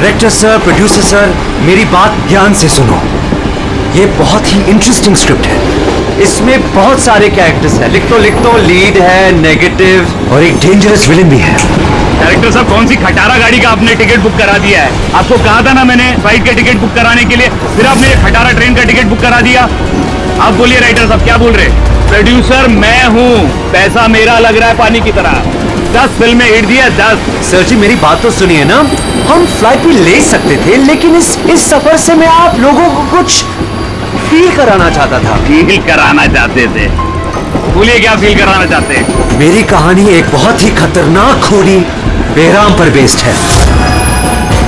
Director sir, producer sir, मेरी बात ध्यान से सुनो। ये बहुत ही इंटरेस्टिंग स्क्रिप्ट है। इसमें बहुत सारे कैरेक्टर्स हैं। लिख तो लीड है, नेगेटिव और एक डेंजरस विलेन भी है। डायरेक्टर साहब, कौन सी खटारा गाड़ी का आपने टिकट बुक करा दिया है? आपको कहा था ना मैंने फ्लाइट का टिकट बुक कराने के लिए, फिर आपने ये खटारा ट्रेन का टिकट बुक करा दिया। आप बोलिए राइटर साहब, क्या बोल रहे? प्रोड्यूसर मैं हूँ, पैसा मेरा लग रहा है पानी की तरह। 10 फिल्में हिट दिया, 10। सर जी मेरी बात तो सुनिए ना, हम फ्लाइट भी ले सकते थे, लेकिन इस सफर से मैं आप लोगों को कुछ फील कराना चाहता था। फील कराना चाहते थे? बोलिए क्या फील कराना चाहते हैं? मेरी कहानी एक बहुत ही खतरनाक खूनी बेराम पर बेस्ड है,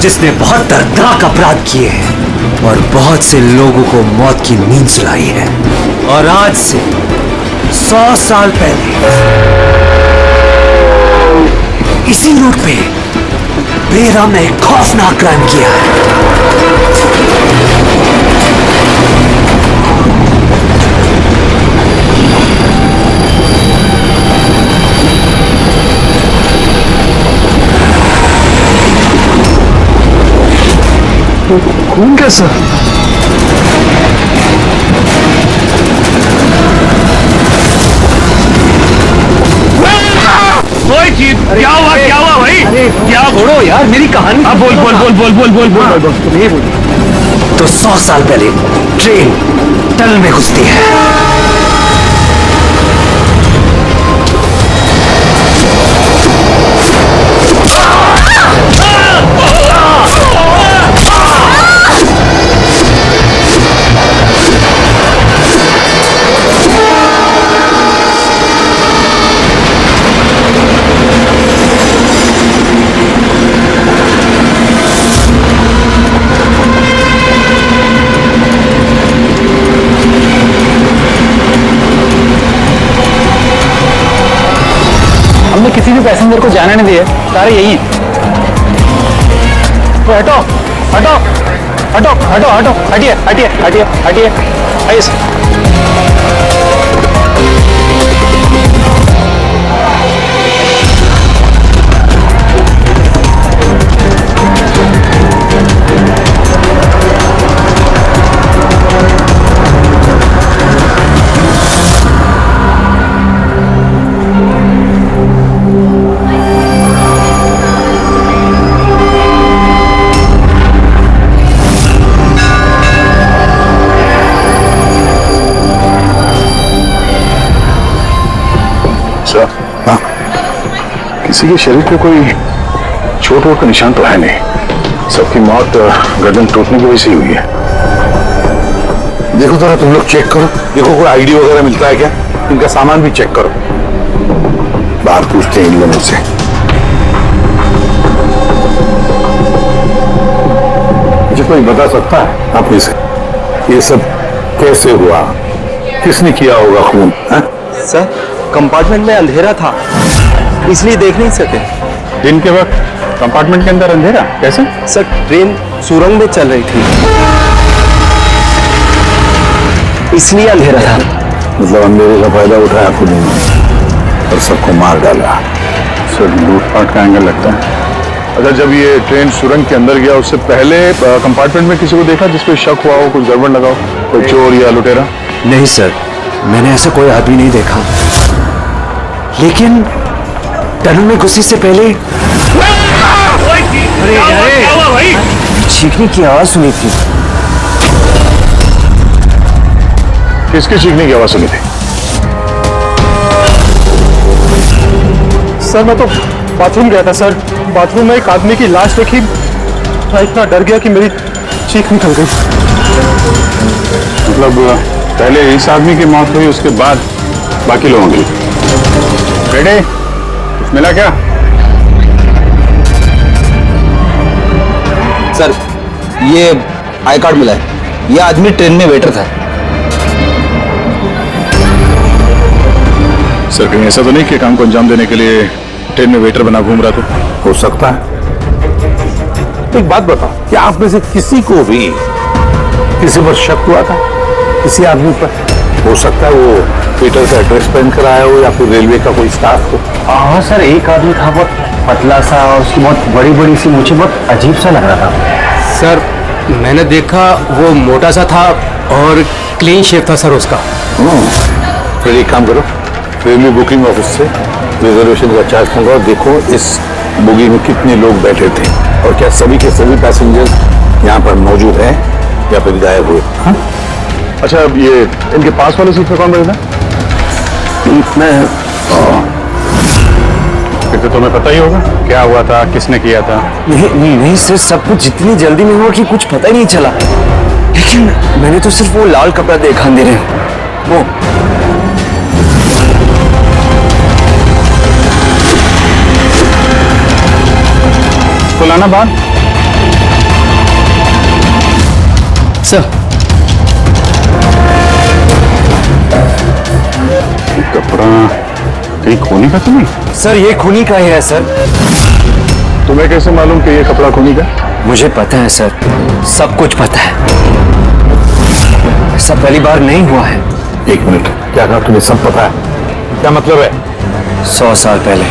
जिसने बहुत दर्दनाक अपराध किए हैं और बहुत से लोगों को मौत की नींद सुलाई है। और आज से 100 साल पहले इसी रोड पे बेराम ने एक खौफनाक क्राइम किया है। खून कैसा? कोई चीज क्या हुआ भाई? क्या छोड़ो यार मेरी कहानी। अब बोल। तुम्हें बोल। तो 100 साल पहले ट्रेन टनल में घुसती है। हमने किसी भी पैसेंजर को जाने नहीं दिया, सारे यही हैं। तो हटो हटो हटो हटो हटो, हटिए हटिए हटिए हटिए, आइए सर। हाँ, किसी के शरीर पे कोई चोट वोट का निशान तो है नहीं। सबकी मौत गर्दन टूटने की वजह से हुई है। देखो जरा तुम लोग चेक करो, देखो कोई आईडी वगैरह मिलता है क्या? इनका सामान भी चेक करो। बात पूछते हैं इन लोगों से। मुझे कोई बता सकता है आप में से ये सब कैसे हुआ? किसने किया होगा खून? सर, कंपार्टमेंट में अंधेरा था, इसलिए देख नहीं सके। दिन के वक्त कंपार्टमेंट के अंदर अंधेरा कैसे? सर, ट्रेन सुरंग में चल रही थी, इसलिए अंधेरा था। मतलब अंधेरे का फायदा उठाया खुद ने और सबको मार डाला। सर, लूटपाट का एंगल लगता है। अच्छा, जब ये ट्रेन सुरंग के अंदर गया उससे पहले कंपार्टमेंट में किसी को देखा जिसपे शक हुआ हो, कुछ गड़बड़ लगा हो, कोई चोर या लुटेरा? नहीं सर, मैंने ऐसा कोई आदमी नहीं देखा, लेकिन टनल में घुसने से पहले चीखने की आवाज सुनी थी। किसके चीखने की आवाज सुनी थी? सर, मैं तो बाथरूम गया था सर, बाथरूम में एक आदमी की लाश देखी, मैं इतना डर गया कि मेरी चीख निकल गई। मतलब पहले इस आदमी की मौत हुई, उसके बाद बाकी लोगों की। रेडी? कुछ मिला क्या? सर, ये आई कार्ड मिला है, ये आदमी ट्रेन में वेटर था। सर, कहीं ऐसा तो नहीं कि काम को अंजाम देने के लिए ट्रेन में वेटर बना घूम रहा था? हो सकता है। एक बात बताओ, क्या आप में से किसी को भी किसी पर शक हुआ था? किसी आदमी पर? हो सकता है वो वेटर से एड्रेस पहन कर आया हो या फिर रेलवे का कोई स्टाफ हो। हाँ सर, एक आदमी था, बहुत पतला सा और उसकी बहुत बड़ी बड़ी सी मुझे बहुत अजीब सा लग रहा था। सर मैंने देखा वो मोटा सा था और क्लीन शेव था सर उसका। फिर एक काम करो, रेलवे बुकिंग ऑफिस से रिजर्वेशन का चार्ज मंगाओ, देखो इस बोगी में कितने लोग बैठे थे और क्या सभी के सभी पैसेंजर्स यहाँ पर मौजूद हैं या फिर गायब हुए। हाँ? अच्छा, अब ये इनके पास वाले सीट पे कौन बैठा? मैं फिर तो तुम्हें पता ही होगा क्या हुआ था, किसने किया था। नहीं सर, सब कुछ जितनी जल्दी में हुआ कि कुछ पता ही नहीं चला। लेकिन मैंने तो सिर्फ वो लाल कपड़ा देखा अंधेरे में। वो फुलाना बात सर कपड़ा कहीं खूनी का तो नहीं? सर ये खूनी का ही है सर। तुम्हें कैसे मालूम कि ये कपड़ा खूनी का? मुझे पता है सर, सब कुछ पता है। ऐसा पहली बार नहीं हुआ है। एक मिनट, क्या कहा? तुम्हें सब पता है? क्या मतलब है? 100 साल पहले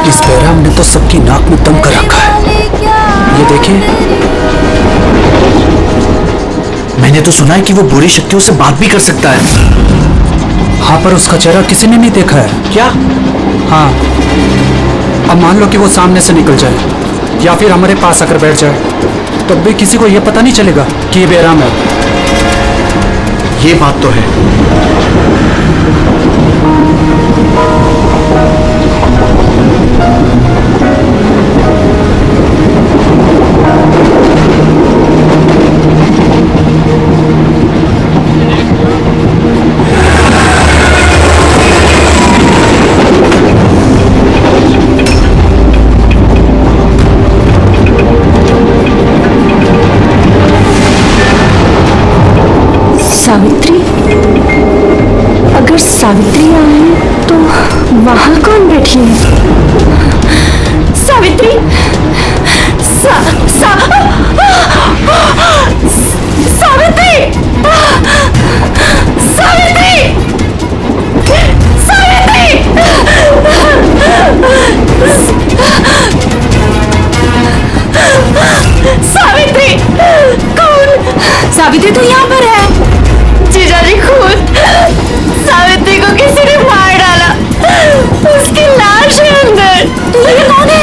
इस बैराम ने तो सबकी नाक में दम कर रखा है। ये देखिए, मैंने तो सुना है कि वो बुरी शक्तियों से बात भी कर सकता है। हाँ, पर उसका चेहरा किसी ने नहीं देखा है। क्या? हाँ, अब मान लो कि वो सामने से निकल जाए या फिर हमारे पास आकर बैठ जाए, तब भी किसी को यह पता नहीं चलेगा कि ये बेराम है। ये बात तो है। सावित्री, अगर सावित्री आए तो वहां कौन बैठी है? सावित्री, सावित्री, सावित्री, सावित्री, कौन? सावित्री तो यहाँ पर है। जीजाजी खुद सावित्री को किसी ने मार डाला, उसकी लाश है अंदर। तो ये कौन है?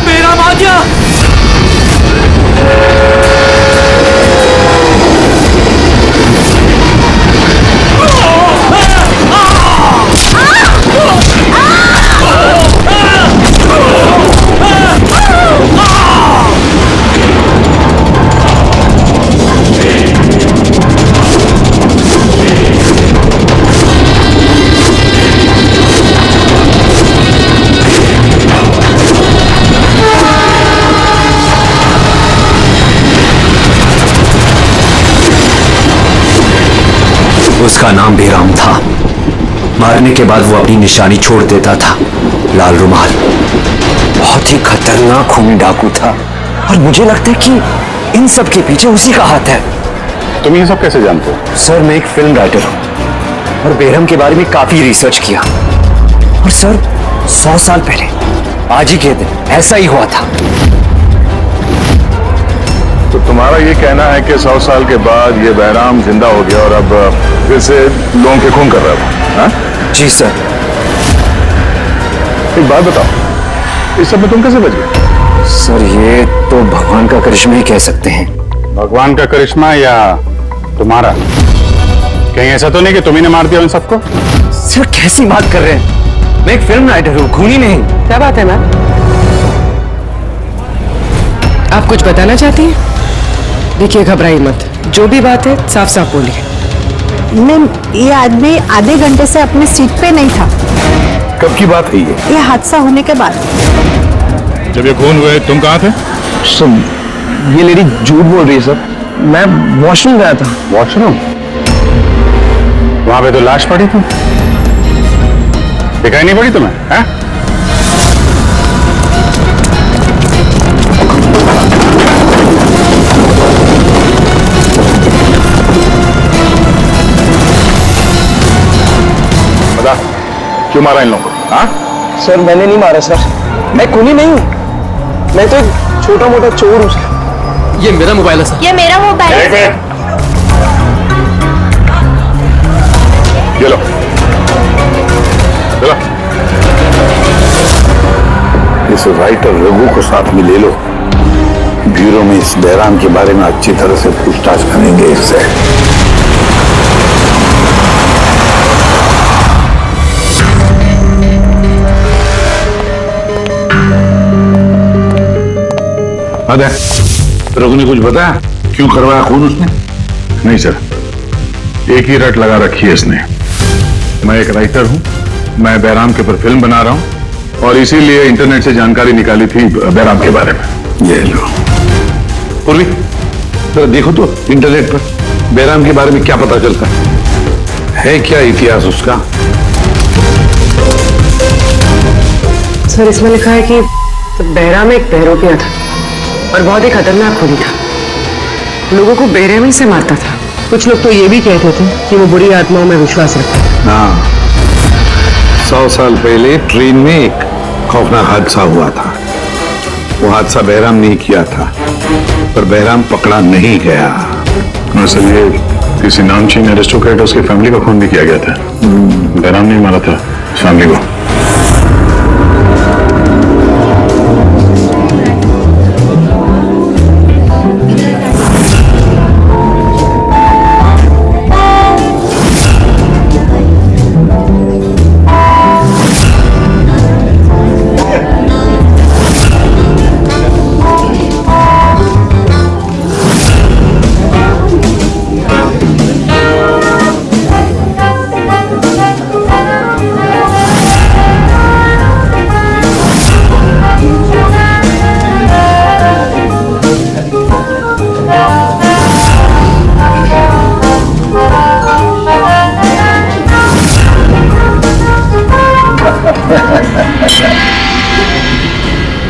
बेराम आ गया। उसका नाम बेराम था। मारने के बाद वो अपनी निशानी छोड़ देता था, लाल रुमाल। बहुत ही खतरनाक खूनी डाकू था और मुझे लगता है कि इन सब के पीछे उसी का हाथ है। तुम ये सब कैसे जानते हो? सर मैं एक फिल्म राइटर हूँ और बेरहम के बारे में काफी रिसर्च किया। और सर 100 साल पहले आज ही के दिन ऐसा ही हुआ था। तो तुम्हारा ये कहना है कि 100 साल के बाद ये बहराम जिंदा हो गया और अब फिर से लोगों के खून कर रहा था? हाँ? जी सर। एक बात बताओ, इस सब में तुम कैसे बच गए? सर ये तो भगवान का करिश्मा ही कह सकते हैं। भगवान का करिश्मा या तुम्हारा? कहीं ऐसा तो नहीं कि तुम्ही ने मार दिया उन सबको? सर कैसी बात कर रहे हैं? मैं एक फिल्म राइटर हूँ, खूनी नहीं। क्या बात है मैम? आप कुछ बताना चाहती हैं? देखिए घबराइए मत, जो भी बात है साफ साफ बोलिए। मैम, ये आदमी आधे घंटे से अपने सीट पे नहीं था। कब की बात है ये हादसा होने के बाद। जब ये खून हुए तुम कहाँ थे? सर ये लेडी झूठ बोल रही है सर, मैं वॉशरूम गया था। वॉशरूम? वहां पे तो लाश पड़ी थी, दिखाई नहीं पड़ी तुम्हें? हैं? बता, क्यों मारा इन लोगों को? हाँ? सर मैंने नहीं मारा सर, मैं खूनी नहीं हूँ, मैं तो एक छोटा मोटा चोर हूँ सर। ये मेरा मोबाइल है सर। ये मेरा मोबाइल है। ये लो, चलो। इस राइटर रघु को साथ में ले लो, ब्यूरो में इस बैराम के बारे में अच्छी तरह से पूछताछ करेंगे इससे। अरे रघु ने कुछ बताया क्यों करवाया खून उसने? नहीं सर, एक ही रट लगा रखी है इसने। मैं एक राइटर हूं, मैं बैराम के ऊपर फिल्म बना रहा हूं और इसीलिए इंटरनेट से जानकारी निकाली थी बैराम के बारे में। ये लो पूर्वी, जरा देखो तो इंटरनेट पर बैराम के बारे में क्या पता चलता है क्या इतिहास उसका? सर इसमें लिखा है कि बैराम एक बहरोपिया था और बहुत ही खतरनाक खूनी था, लोगों को बेरहमी से मारता था। कुछ लोग तो ये भी कहते थे कि वो बुरी आत्माओं में विश्वास रखता है। हाँ, 100 साल पहले ट्रेन में एक खौफनाक हादसा हुआ था। वो हादसा बैराम ने किया था, पर बैराम पकड़ा नहीं गया। सर ये किसी नामचीन एरिस्टोक्रेट की फैमिली का खून भी किया गया था। बैराम ने मारा था फैमिली को।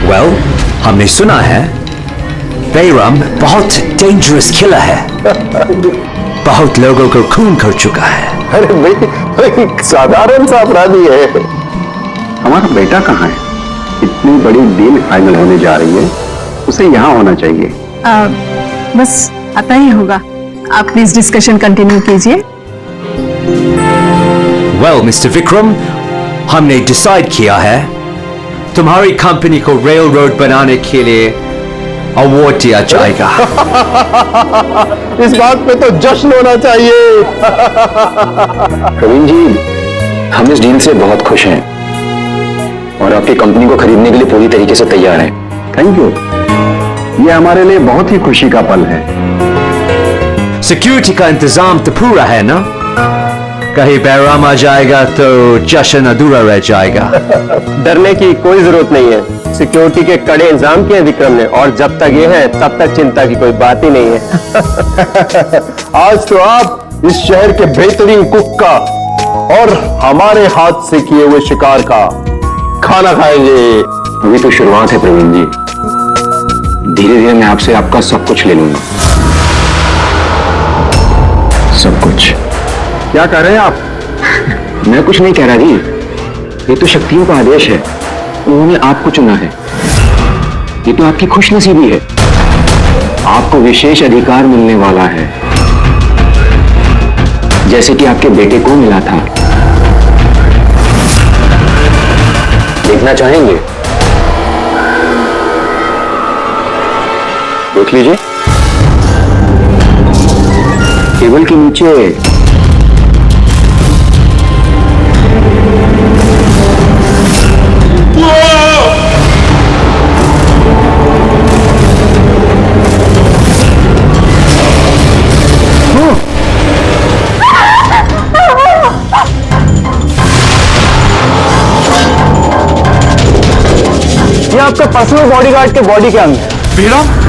वेल, हमने सुना है बैराम बहुत डेंजरस किलर है, बहुत लोगों को खून कर चुका है। अरे भाई, साधारण सा अपराधी है। हमारा बेटा कहाँ है? इतनी बड़ी डील फाइनल होने जा रही है, उसे यहाँ होना चाहिए। बस आता ही होगा, आप प्लीज डिस्कशन कंटिन्यू कीजिए। वेल मिस्टर विक्रम, हमने डिसाइड किया है तुम्हारी कंपनी को रेल रोड बनाने के लिए अवार्ड दिया जाएगा। इस बात पे तो जश्न होना चाहिए। प्रवीण जी, हम इस डील से बहुत खुश हैं और आपकी कंपनी को खरीदने के लिए पूरी तरीके से तैयार हैं। थैंक यू, ये हमारे लिए बहुत ही खुशी का पल है। सिक्योरिटी का इंतजाम तो पूरा है ना? कहीं बैराम आ जाएगा तो जश्न अधूरा रह जाएगा। डरने की कोई जरूरत नहीं है, सिक्योरिटी के कड़े इंतजाम किए विक्रम ने, और जब तक ये है तब तक चिंता की कोई बात ही नहीं है। आज तो आप इस शहर के बेहतरीन कुक का और हमारे हाथ से किए हुए शिकार का खाना खाएंगे। अभी तो शुरुआत है प्रवीण जी, धीरे धीरे मैं आपसे आपका सब कुछ ले लूंगा। सब कुछ? क्या कह रहे हैं आप? मैं कुछ नहीं कह रहा जी, ये तो शक्तियों का आदेश है, उन्होंने आपको चुना है। ये तो आपकी खुशनसीबी है, आपको विशेष अधिकार मिलने वाला है, जैसे कि आपके बेटे को मिला था। देखना चाहेंगे? देख लीजिए, टेबल के नीचे आपके पर्सनल बॉडीगार्ड के बॉडी के अंदर। बेराम?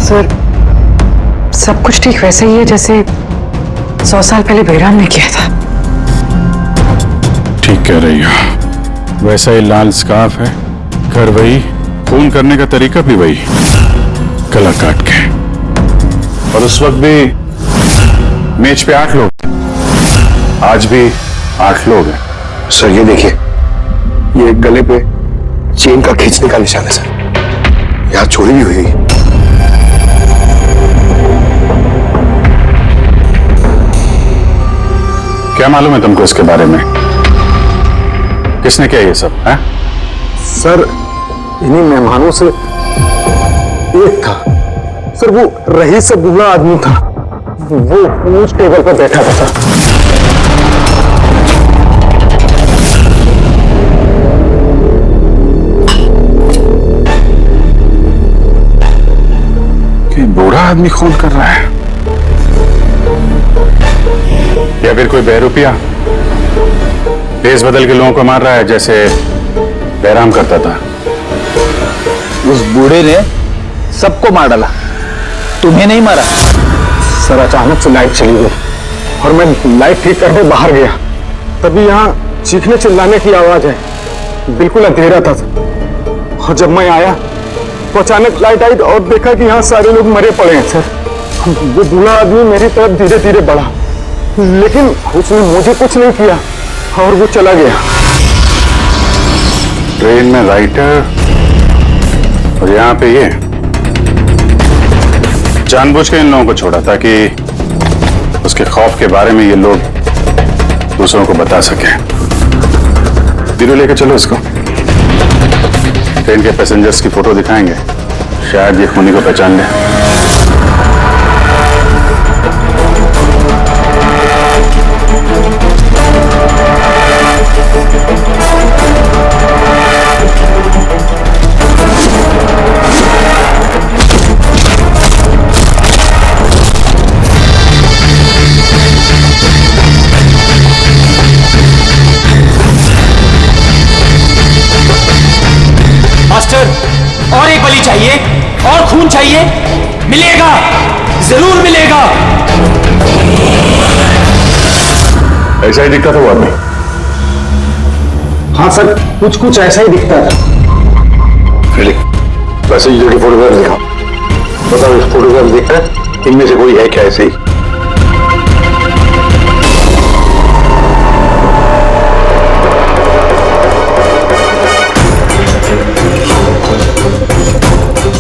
सर, सब कुछ ठीक वैसे ही है जैसे 100 साल पहले बेराम ने किया था। ठीक कह रही हो। वैसा ही लाल स्कार्फ है, घर वही, खून करने का तरीका भी वही, गला काट के। और उस वक्त भी मेज पे 8 लोग, आज भी 8 लोग हैं। सर ये देखिए, ये गले पे चेन का खींचने का निशान है सर, यहाँ चोरी भी हुई। क्या मालूम है तुमको इसके बारे में? किसने किया ये सब है? सर इन्हीं मेहमानों से एक था सर, वो रईस से बूढ़ा आदमी था, वो उस टेबल पर बैठा था सर। कि बूढ़ा आदमी खून कर रहा है या फिर कोई बहरूपिया भेस बदल के लोगों को मार रहा है जैसे बैराम करता था। उस बूढ़े ने सबको मार डाला, तुम्हें नहीं मारा। सर अचानक से लाइट चली गई और मैं लाइट ठीक करने बाहर गया, तभी यहाँ चीखने चिल्लाने की आवाज है। बिल्कुल अंधेरा था सर, और जब मैं आया तो अचानक लाइट आई और देखा कि यहाँ सारे लोग मरे पड़े हैं सर। वो बूढ़ा आदमी मेरी तरफ धीरे धीरे बढ़ा, लेकिन उसने मुझे कुछ नहीं किया और वो चला गया। ट्रेन में राइटर और यहाँ पे ये जानबूझ के इन लोगों को छोड़ा ताकि उसके खौफ के बारे में ये लोग दूसरों को बता सकें। दिलो लेके चलो इसको, ट्रेन के पैसेंजर्स की फोटो दिखाएंगे, शायद ये खूनी को पहचान ले। मास्टर, और एक बलि चाहिए, और खून चाहिए। मिलेगा, जरूर मिलेगा। ऐसा ही दिखता था वो आदमी। हाँ सर, कुछ कुछ ऐसा ही दिखता था। पैसेंजर की फोटोग्राफ दिखाओ, बताओ इस फोटोग्राफ देखता है इनमें से कोई है क्या ऐसे ही?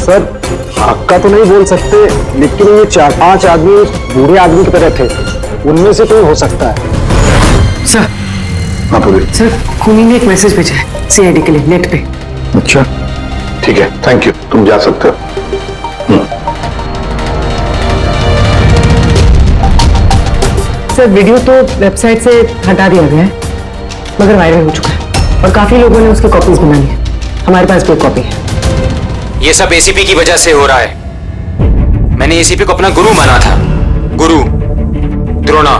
सर पक्का तो नहीं बोल सकते, लेकिन ये 4-5 आदमी बूढ़े आदमी की तरह थे, उनमें से कोई हो सकता है। सर, हाँ पूरी। सर खूनी ने एक मैसेज भेजा है सीआईडी के लिए नेट पे। अच्छा ठीक है, थैंक यू, तुम जा सकते हो। सर वीडियो तो वेबसाइट से हटा दिया गया है, मगर वायरल हो चुका है और काफी लोगों ने उसकी कॉपीज बना ली है। हमारे पास भी एक कॉपी है। ये सब एसीपी की वजह से हो रहा है। मैंने एसीपी को अपना गुरु माना था, गुरु द्रोणा,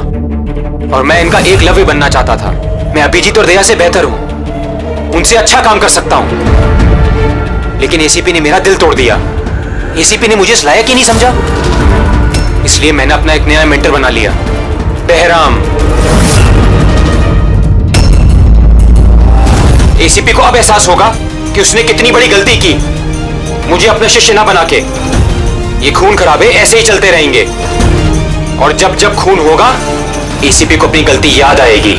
और मैं इनका एकलव्य बनना चाहता था। मैं अभिजीत और दया से बेहतर हूं, उनसे अच्छा काम कर सकता हूं, लेकिन एसीपी ने मेरा दिल तोड़ दिया। एसीपी ने मुझे इस लायक ही नहीं समझा, इसलिए मैंने अपना एक नया मेंटर बना लिया, बहराम। एसीपी को अब एहसास होगा कि उसने कितनी बड़ी गलती की, मुझे अपने शिष्य ना बना के। ये खून खराबे ऐसे ही चलते रहेंगे, और जब जब खून होगा एसीपी को अपनी गलती याद आएगी।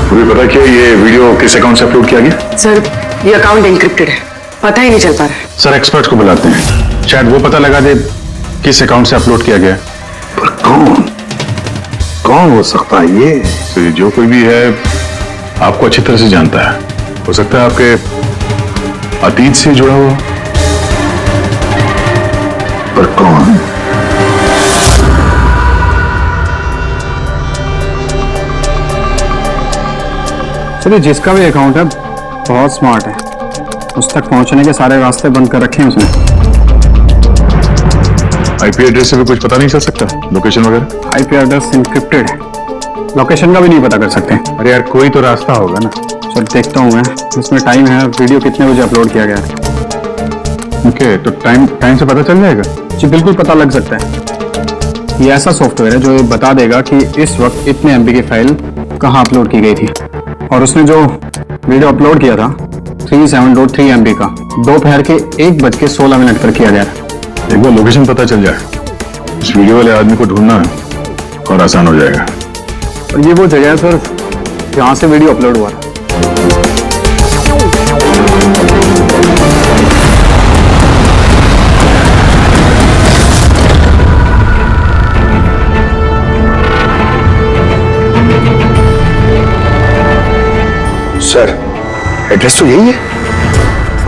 तुम्हें पता क्या ये वीडियो किस अकाउंट से अपलोड किया गया? सर ये अकाउंट एन्क्रिप्टेड है, पता ही नहीं चल पा रहा है। सर एक्सपर्ट को बुलाते हैं, शायद वो पता लगा दे किस अकाउंट से अपलोड किया गया। पर कौन हो सकता है ये? तो जो कोई भी है आपको अच्छी तरह से जानता है। हो सकता है आपके अतीत से जुड़ा हुआ। पर कौन? चलिए, जिसका भी अकाउंट है बहुत स्मार्ट है, उस तक पहुंचने के सारे रास्ते बंद कर रखे हैं उसने। आईपी एड्रेस से भी कुछ पता नहीं चल सकता, लोकेशन वगैरह? आईपी एड्रेस इंक्रिप्टेड है, लोकेशन का भी नहीं पता कर सकते। अरे यार, कोई तो रास्ता होगा ना। चल देखता हूँ मैं, इसमें टाइम है, वीडियो कितने बजे अपलोड किया गया है। ओके, तो टाइम से पता चल जाएगा? जी बिल्कुल पता लग सकता है। ये ऐसा सॉफ्टवेयर है जो ये बता देगा कि इस वक्त इतने MB की फाइल कहाँ अपलोड की गई थी। और उसने जो वीडियो अपलोड किया था 37.3 MB का, दोपहर के 1:16 पर किया गया था। एक बार लोकेशन पता चल जाए, इस वीडियो वाले आदमी को ढूंढना और आसान हो जाएगा। और ये वो जगह है सर जहाँ से वीडियो अपलोड हुआ था। सर, एड्रेस तो यही है,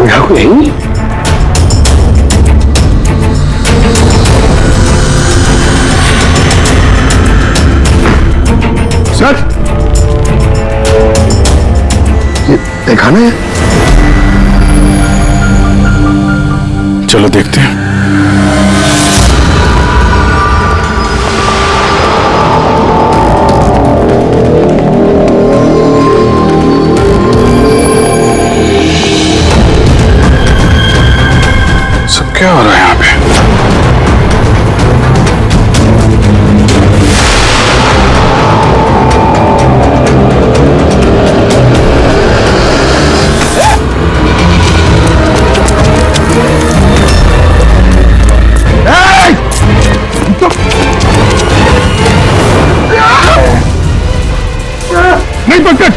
यहाँ को यही। सर, ये देखा ना? चलो देखते हैं। सब क्या हो रहा है यहाँ पे? नहीं पकड़,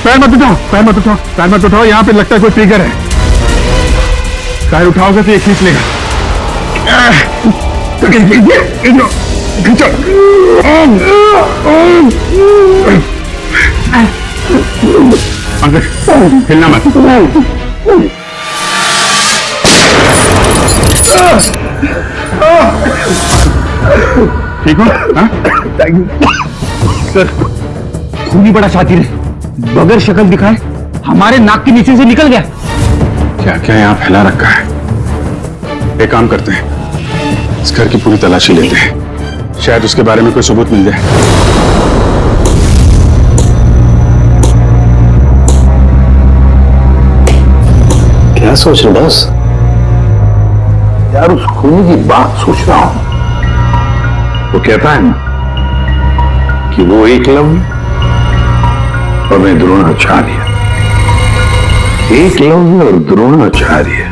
पैर मत उठाओ, पैर मत उठाओ, पैर मत उठाओ। यहाँ पे लगता है कोई ट्रिगर है। पैर उठाओगे तो ये खींच लेगा। खींचो। अंदर हिलना मत। ठीक हो? सर, खून ही बड़ा शातिर है, बगैर शक्ल दिखाए हमारे नाक के नीचे से निकल गया। क्या क्या यहाँ फैला रखा है? एक काम करते हैं, इस घर की पूरी तलाशी लेते हैं, शायद उसके बारे में कोई सबूत मिल जाए। क्या सोच रहे बस? यार, उस खूनी की बात सोच रहा हूं। वो कहता है ना कि वो एकलव्य और मैं द्रोणाचार्य। एकलव्य और द्रोणाचार्य।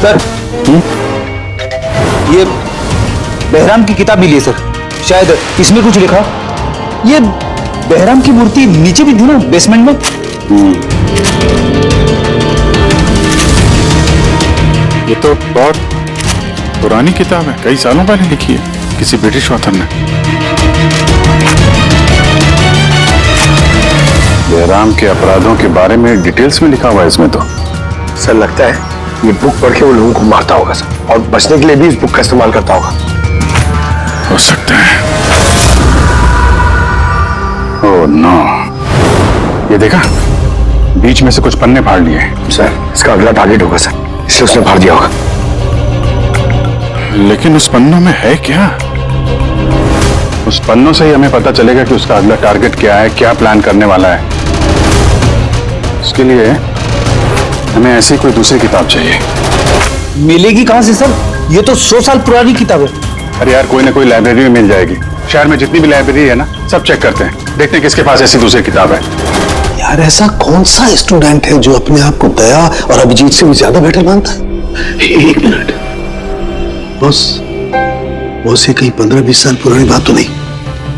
सर, ये बहराम की किताब मिली है सर, शायद इसमें कुछ लिखा। ये बहराम की मूर्ति नीचे भी थी ना, बेसमेंट में। ये तो बहुत पुरानी किताब है, कई सालों पहले लिखी है किसी ब्रिटिश ऑथर ने। जयराम के अपराधों के बारे में डिटेल्स में लिखा हुआ है इसमें तो। सर, लगता है ये बुक पढ़ के वो लोगों को मारता होगा सर, और बचने के लिए भी इस बुक का इस्तेमाल करता होगा। हो सकता है। ओह नो, ये देखा, बीच में से कुछ पन्ने फाड़ लिए। सर, इसका अगला टारगेट होगा सर, इसलिए उसने फाड़ दिया होगा। लेकिन उस पन्नों में है क्या? उस पन्नों से ही हमें पता चलेगा कि उसका अगला टारगेट क्या है, क्या प्लान करने वाला है। उसके लिए हमें ऐसी कोई दूसरी किताब चाहिए। मिलेगी कहां से सर? ये तो 100 साल पुरानी किताब है। अरे यार, कोई ना कोई लाइब्रेरी में मिल जाएगी। शहर में जितनी भी लाइब्रेरी है ना, सब चेक करते हैं, देखते हैं किसके पास ऐसी दूसरी किताब है। यार, ऐसा कौन सा स्टूडेंट है जो अपने आप को दया और अभिजीत से भी ज्यादा बेटर मानता है? एक मिनट बॉस, ये कहीं 15-20 साल पुरानी बात तो नहीं?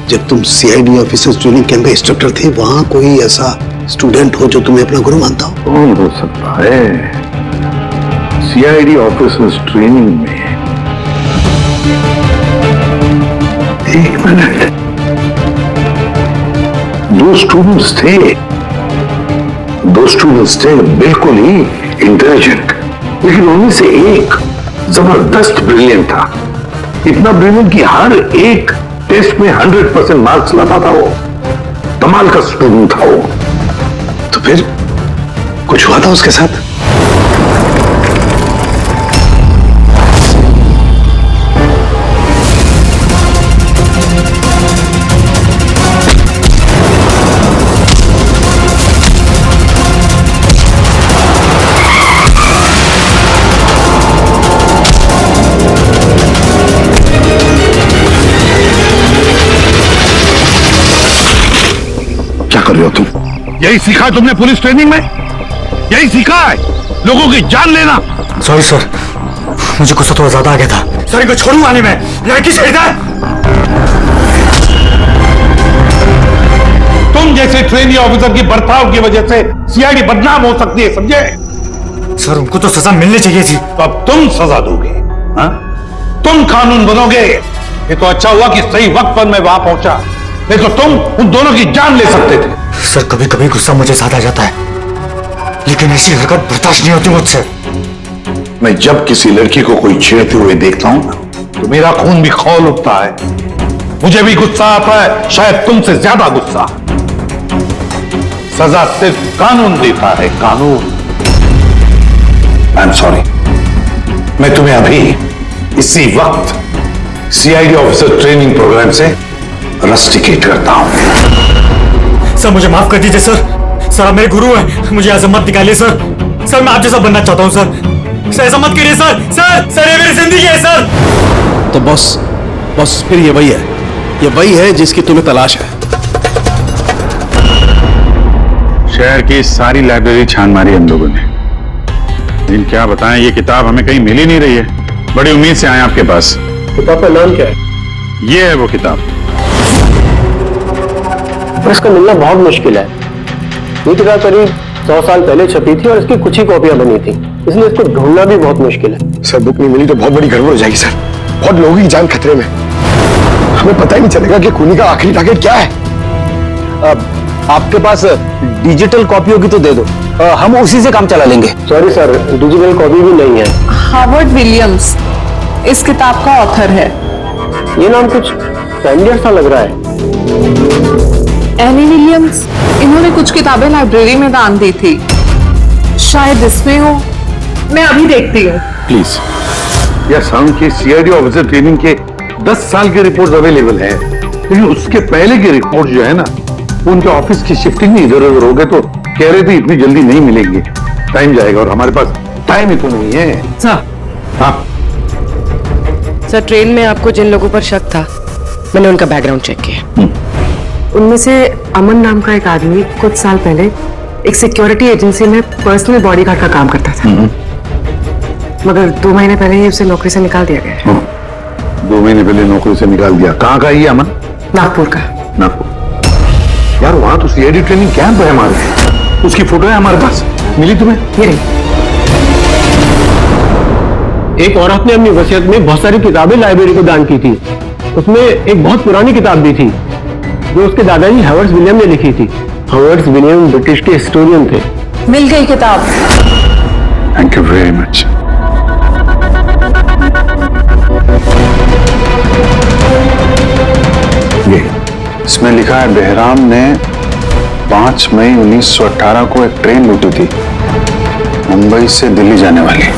जब तुम CID ऑफिसर्स ट्रेनिंग कैंप में इंस्ट्रक्टर थे, वहां कोई ऐसा स्टूडेंट हो जो तुम्हें अपना गुरु मानता हो? कौन हो सकता है? सीआईडी ऑफिसर्स ट्रेनिंग में। एक मिनट, दो स्टूडेंट्स थे बिल्कुल ही इंटेलिजेंट, लेकिन उनमें से एक जबरदस्त ब्रिलियंट था। इतना ब्रिलियंट कि हर एक टेस्ट में 100% मार्क्स लाता था वो। कमाल का स्टूडेंट था वो। तो फिर कुछ हुआ था उसके साथ? कर रहे हो तुम? यही सीखा है तुमने पुलिस ट्रेनिंग में? यही सीखा है लोगों की जान लेना? सॉरी सर, मुझे गुस्सा थोड़ा ज्यादा आ गया था। सर इनको छोड़ूंगा नहीं मैं, लड़की शहीद है। तुम जैसे ट्रेनी ऑफिसर की बर्ताव की वजह से सीआईडी बदनाम हो सकती है, समझे? सर उनको तो सजा मिलनी चाहिए थी। तो अब तुम सजा दोगे? हाँ? तुम कानून बनोगे? ये तो अच्छा हुआ कि सही वक्त पर मैं वहां पहुंचा, नहीं तो तुम उन दोनों की जान ले सकते थे। सर कभी कभी गुस्सा मुझे ज्यादा आ जाता है, लेकिन ऐसी हरकत बर्दाश्त नहीं होती मुझसे। मैं जब किसी लड़की को कोई छेड़ते हुए देखता हूं तो मेरा खून भी खौल उठता है। मुझे भी गुस्सा आता है, शायद तुमसे ज्यादा गुस्सा। सजा सिर्फ कानून देता है, कानून। आई एम सॉरी, मैं तुम्हें अभी इसी वक्त सीआईडी ऑफिसर ट्रेनिंग प्रोग्राम से रस्टिकेट करता हूं। सर मुझे माफ कर दीजिए सर। सर आप मेरे गुरु हैं, मुझे ऐसा मत निकालिए सर। सर मैं आप जैसा बनना चाहता हूं सर। ऐसा मत करिए सर। सर ये मेरी जिंदगी है सर। तो बॉस फिर ये वही है जिसकी तुम्हें तलाश है। शहर की सारी लाइब्रेरी छान मारी हम लोगों ने, लेकिन क्या बताएं, ये किताब हमें कहीं मिल ही नहीं रही है। बड़ी उम्मीद से आए आपके पास। किताब का नाम क्या है? ये है वो किताब। इसका मिलना बहुत मुश्किल है। ये किताब करीब 100 साल पहले छपी थी और इसकी कुछ ही कॉपियां बनी थी, इसलिए इसको ढूंढना भी बहुत मुश्किल है। सर बुक नहीं मिली तो बहुत बड़ी गड़बड़ हो जाएगी सर। बहुत लोगों की जान खतरे में, हमें पता ही नहीं चलेगा कि खूनी का आखिरी टारगेट क्या है। आपके पास डिजिटल कॉपी होगी तो दे दो, हम उसी से काम चला लेंगे। सॉरी सर, डिजिटल कॉपी भी नहीं है। हार्वर्ड विलियम्स इस किताब का ऑथर है। ये नाम कुछ फैमिलियर सा लग रहा है। एनी विलियम्स, इन्होंने कुछ किताबें लाइब्रेरी में दान दी थी, शायद इसमें हो। मैं अभी देखती हूँ। प्लीज। यह साउंड की सीआईडी ऑफिसर ट्रेनिंग के 10 साल के रिपोर्ट अवेलेबल है, लेकिन उसके पहले की रिपोर्ट जो है ना, उनके ऑफिस की शिफ्टिंग में इधर उधर हो गए, तो कह रहे थे इतनी जल्दी नहीं मिलेंगे, टाइम जाएगा, और हमारे पास टाइम ही तो नहीं है। सर। हाँ सर, ट्रेन में आपको जिन लोगों पर शक था, मैंने उनका बैकग्राउंड चेक किया। उनमें से अमन नाम का एक आदमी कुछ साल पहले एक सिक्योरिटी एजेंसी में पर्सनल बॉडीगार्ड का काम करता था, मगर 2 महीने पहले ही उसे नौकरी से निकाल दिया गया है। 2 महीने पहले नौकरी से निकाल दिया? कहाँ का ये अमन? नागपुर का। नागपुर? यार वहां तो सीआईडी ट्रेनिंग कैंप है हमारे, उसकी फोटो है हमारे पास, मिली तुम्हें? ये रही। एक औरत ने अपनी वसीयत में बहुत सारी किताबें लाइब्रेरी को दान की थी। उसमें एक बहुत पुरानी किताब भी थी जो उसके दादाजी हावर्ड विलियम ने लिखी थी। हावर्ड विलियम ब्रिटिश के हिस्टोरियन थे। मिल गई किताब। Thank you very much. ये इसमें लिखा है, बेहराम ने 5 मई 1918 को एक ट्रेन लूटी थी, मुंबई से दिल्ली जाने वाली।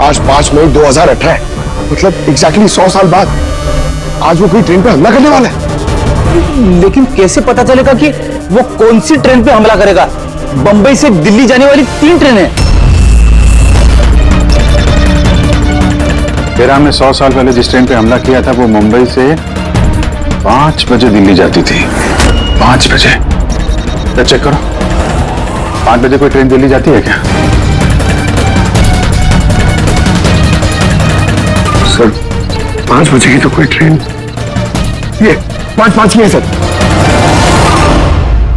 आज 5 मई 2018, मतलब एग्जैक्टली 100 साल बाद आज वो कोई ट्रेन पे हमला करने वाला है। लेकिन कैसे पता चलेगा कि वो कौन सी ट्रेन पे हमला करेगा? बंबई से दिल्ली जाने वाली 3 ट्रेनें। बेहराम ने 100 साल पहले जिस ट्रेन पे हमला किया था वो मुंबई से 5 बजे दिल्ली जाती थी। 5 बजे। तो चेक करो, 5 बजे कोई ट्रेन दिल्ली जाती है क्या? सर 5 बजे की तो कोई ट्रेन, ये 5:05 की है सर।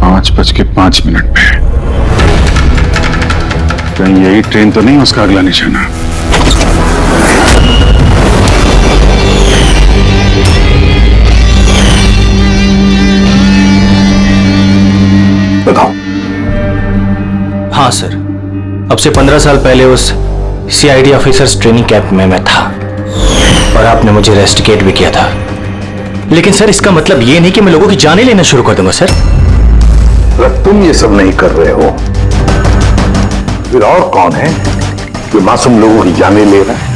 5:05 पे कहीं यही ट्रेन तो नहीं उसका अगला निशाना? बताओ। हाँ सर, अब से 15 साल पहले उस सीआईडी ऑफिसर्स ट्रेनिंग कैंप में मैं था और आपने मुझे रेस्टिकेट भी किया था। लेकिन सर इसका मतलब ये नहीं कि मैं लोगों की जानें लेना शुरू कर दूंगा सर। अगर तुम ये सब नहीं कर रहे हो फिर और कौन है जो मासूम लोगों की जानें ले रहा है?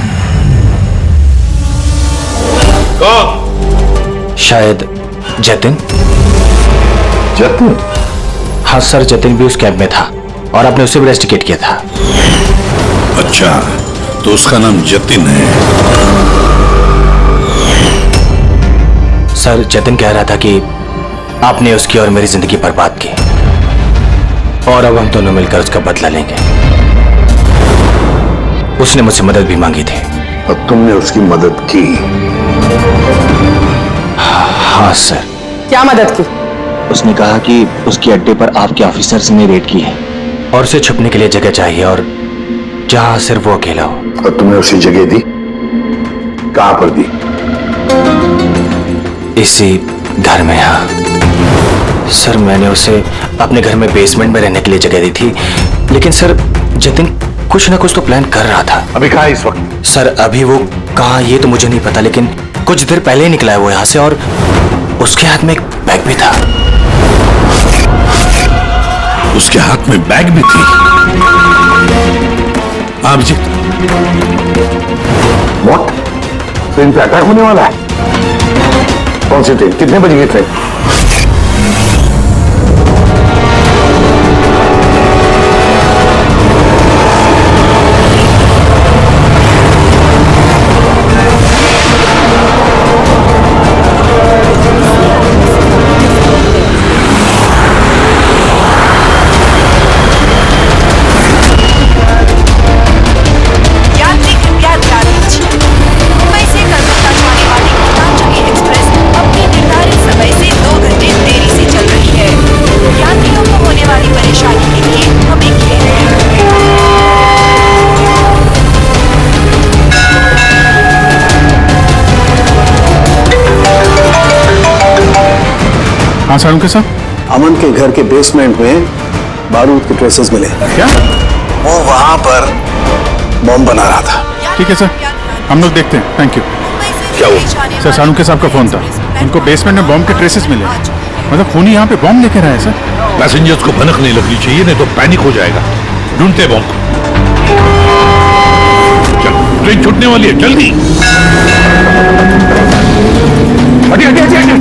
शायद जतिन। जतिन? हाँ सर, जतिन भी उस कैंप में था और आपने उसे भी रेस्टिकेट किया था। अच्छा, तो उसका नाम जतिन है। सर जतिन कह रहा था कि आपने उसकी और मेरी जिंदगी बर्बाद की और अब हम दोनों मिलकर उसका बदला लेंगे। उसने मुझसे मदद भी मांगी थी। और तुमने उसकी मदद की? हाँ सर। क्या मदद की? उसने कहा कि उसके अड्डे पर आपके ऑफिसर्स ने रेड की है और उसे छुपने के लिए जगह चाहिए और जहां सिर्फ वो अकेला हो। और तुमने उसे जगह दी? कहां पर दी? इसी घर में। हाँ सर, मैंने उसे अपने घर में बेसमेंट में रहने के लिए जगह दी थी, लेकिन सर जतिन कुछ ना कुछ तो प्लान कर रहा था। अभी कहाँ है इस वक्त? सर अभी वो कहाँ ये तो मुझे नहीं पता, लेकिन कुछ देर पहले ही निकला है वो यहाँ से और उसके हाथ में एक बैग भी था। उसके हाथ में बैग भी थी? अभिजीत, व्हाट? ट्रेन पे अटैक होने वाला है? कौन सी ट्रेन? कितने बजे की ट्रेन? हाँ सर, उनके साथ अमन के घर के बेसमेंट में बारूद के ट्रेसेस मिले। क्या? वो वहां पर बॉम्ब बना रहा था। ठीक है सर, हम लोग देखते हैं। Thank you. क्या हुआ? सर सानू के साहब का फोन था, उनको बेसमेंट में बॉम्ब के ट्रेसेस मिले। मतलब खूनी यहाँ पे बॉम्ब लेकर आए सर। पैसेंजर्स को भनक नहीं लगनी चाहिए, नहीं तो पैनिक हो जाएगा। ढूंढते बॉम्ब को। चल, ट्रेन छूटने वाली है, जल्दी। हटिए हटिए हटिए हटिए।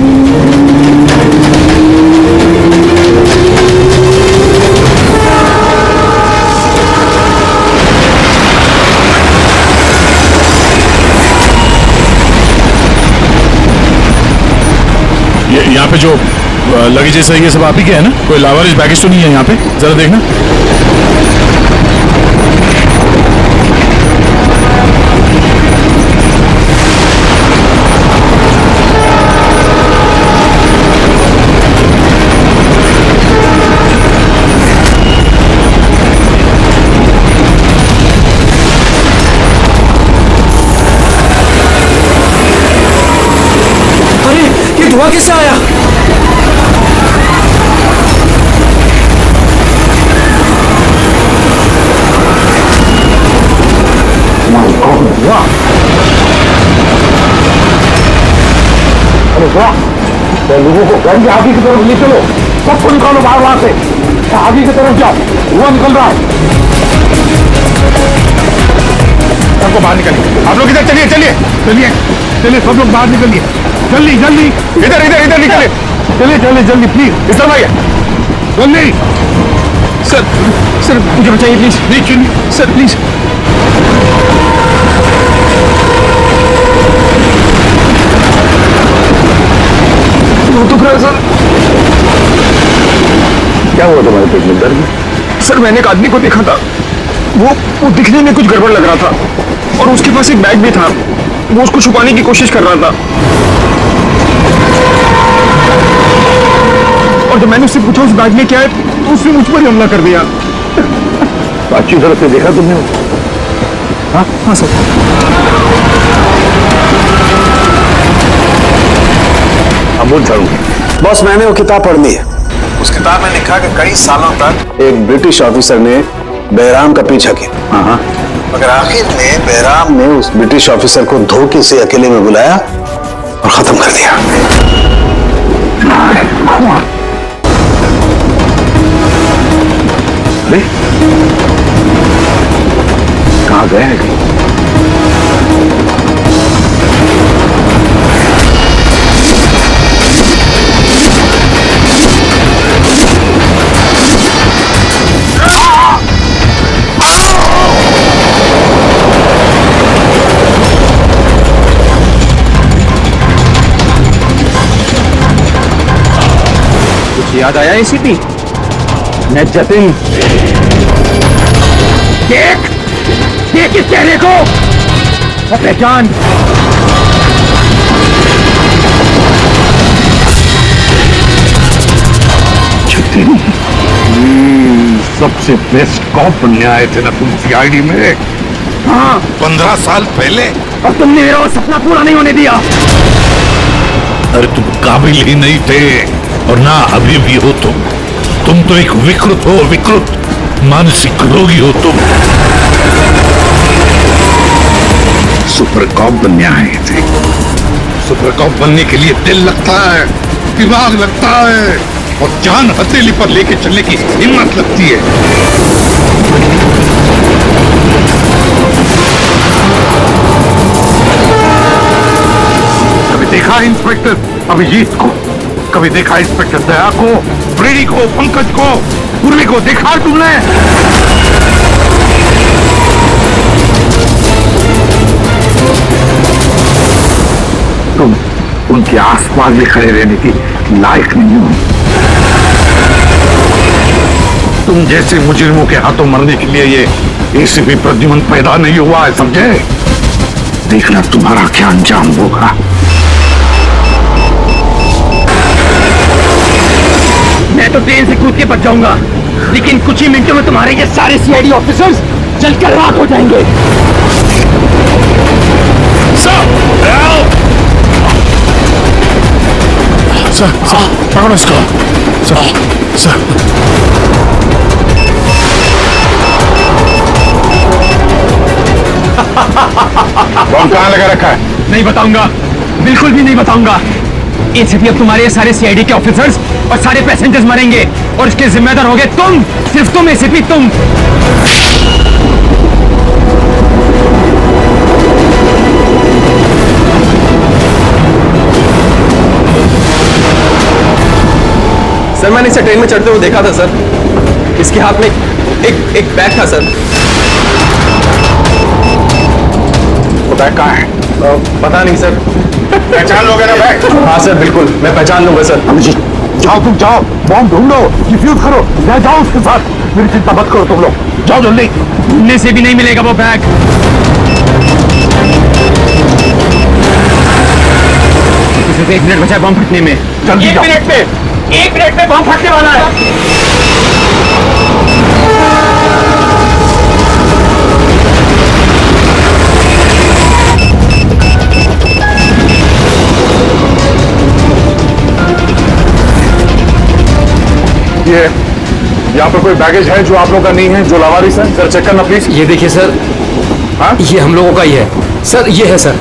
यहाँ पे जो लगेज है ये सब आप ही के है ना? कोई लावारिस बैगेज तो नहीं है यहाँ पे? जरा देखना। अरे ये धुआं कैसे आया? अरे वाह, तो लोगों को गाड़ी आगे की तरफ ले चलो, सबको निकालो बाहर वहां से। आगे की तरफ जाओ, धुआं निकल रहा है। सबको बाहर निकलिए। आप लोग इधर चलिए चलिए चलिए चलिए, सब लोग बाहर निकलिए जल्दी जल्दी। इधर इधर इधर निकलिए, चलिए चलिए जल्दी प्लीज। इस तरफ आइए जल्दी। सर सर मुझे बचाइए प्लीज। नहीं चलिए सर प्लीज। वो दुख रहा है सर। क्या हुआ तुम्हारे पेट में, दर्द? सर मैंने एक आदमी को देखा था, वो दिखने में कुछ गड़बड़ लग रहा था और उसके पास एक बैग भी था, वो उसको छुपाने की कोशिश कर रहा था। और जब मैंने उससे पूछा उस बैग में क्या है, तो उसने मुझ पर ही हमला कर दिया। अच्छी तरह से देखा तुमने? हाँ सर। अमूल झाड़ूंगी। बॉस मैंने वो किताब पढ़नी है। उस किताब में लिखा कि कई सालों तक एक ब्रिटिश ऑफिसर ने बहराम का पीछा किया। मगर आखिर में बहराम ने उस ब्रिटिश ऑफिसर को धोखे से अकेले में बुलाया और खत्म कर दिया। अरे कहाँ गए हैं? याद आया एसीपी? मैं जतिन। देख इस चेहरे को और पहचान। जतिन, सबसे बेस्ट कॉप बनने आए थे ना तुम सीआईडी में? हाँ 15 साल पहले। और तुमने मेरा वो सपना पूरा नहीं होने दिया। अरे तुम काबिल ही नहीं थे और ना अभी भी हो। तुम तो एक विकृत हो, विकृत मानसिक रोगी हो तुम। सुपर कॉप बनने आए थे। सुपर कॉप बनने के लिए दिल लगता है, दिमाग लगता है और जान हथेली पर लेके चलने की हिम्मत लगती है। कभी देखा इंस्पेक्टर अभिजीत को? कभी देखा इंस्पेक्टर दया को, ब्रेडी को, पंकज को, पूर्वी को देखा तुमने? तुम उनके आसपास भी खड़े रहने की लायक नहीं हो। तुम जैसे मुजरिमों के हाथों मरने के लिए ये एसीपी प्रद्युमन पैदा नहीं हुआ है, समझे? देखना तुम्हारा क्या अंजाम होगा। मैं तो ट्रेन से कूद के बच जाऊंगा, लेकिन कुछ ही मिनटों में तुम्हारे ये सारे सीआईडी ऑफिसर्स जलकर राख हो जाएंगे। पकड़ो इसको। सर बम कहाँ लगा रखा है? नहीं बताऊंगा, बिल्कुल भी नहीं बताऊंगा। एसीपी अब तुम्हारे सारे सीआईडी के ऑफिसर्स और सारे पैसेंजर्स मरेंगे और इसके जिम्मेदार होगे तुम, सिर्फ तुम एसीपी, तुम। सर मैंने इसे ट्रेन में चढ़ते हुए देखा था सर। इसके हाथ में एक बैग था सर। वो बैग कहाँ है? पता नहीं सर। पहचान लोगे ना बैग? हाँ सर बिल्कुल, मैं पहचान लूंगा सर। अभिजीत जाओ, तुम जाओ, बॉम्ब ढूंढो, डिफ्यूज करो, ले जाओ उसके साथ। मेरी चिंता मत करो तुम लोग, जाओ जल्दी। ढूंढने से भी नहीं मिलेगा वो बैग। सिर्फ 1 मिनट बचा है बम फटने में। जल्दी जाओ। 1 मिनट में बम फटने वाला है। ये यहाँ पर कोई बैगेज है जो आप लोगों का नहीं है, जो लावारिस है? सर चेक करना प्लीज। ये देखिए सर। हाँ ये हम लोगों का ही है सर। ये है सर।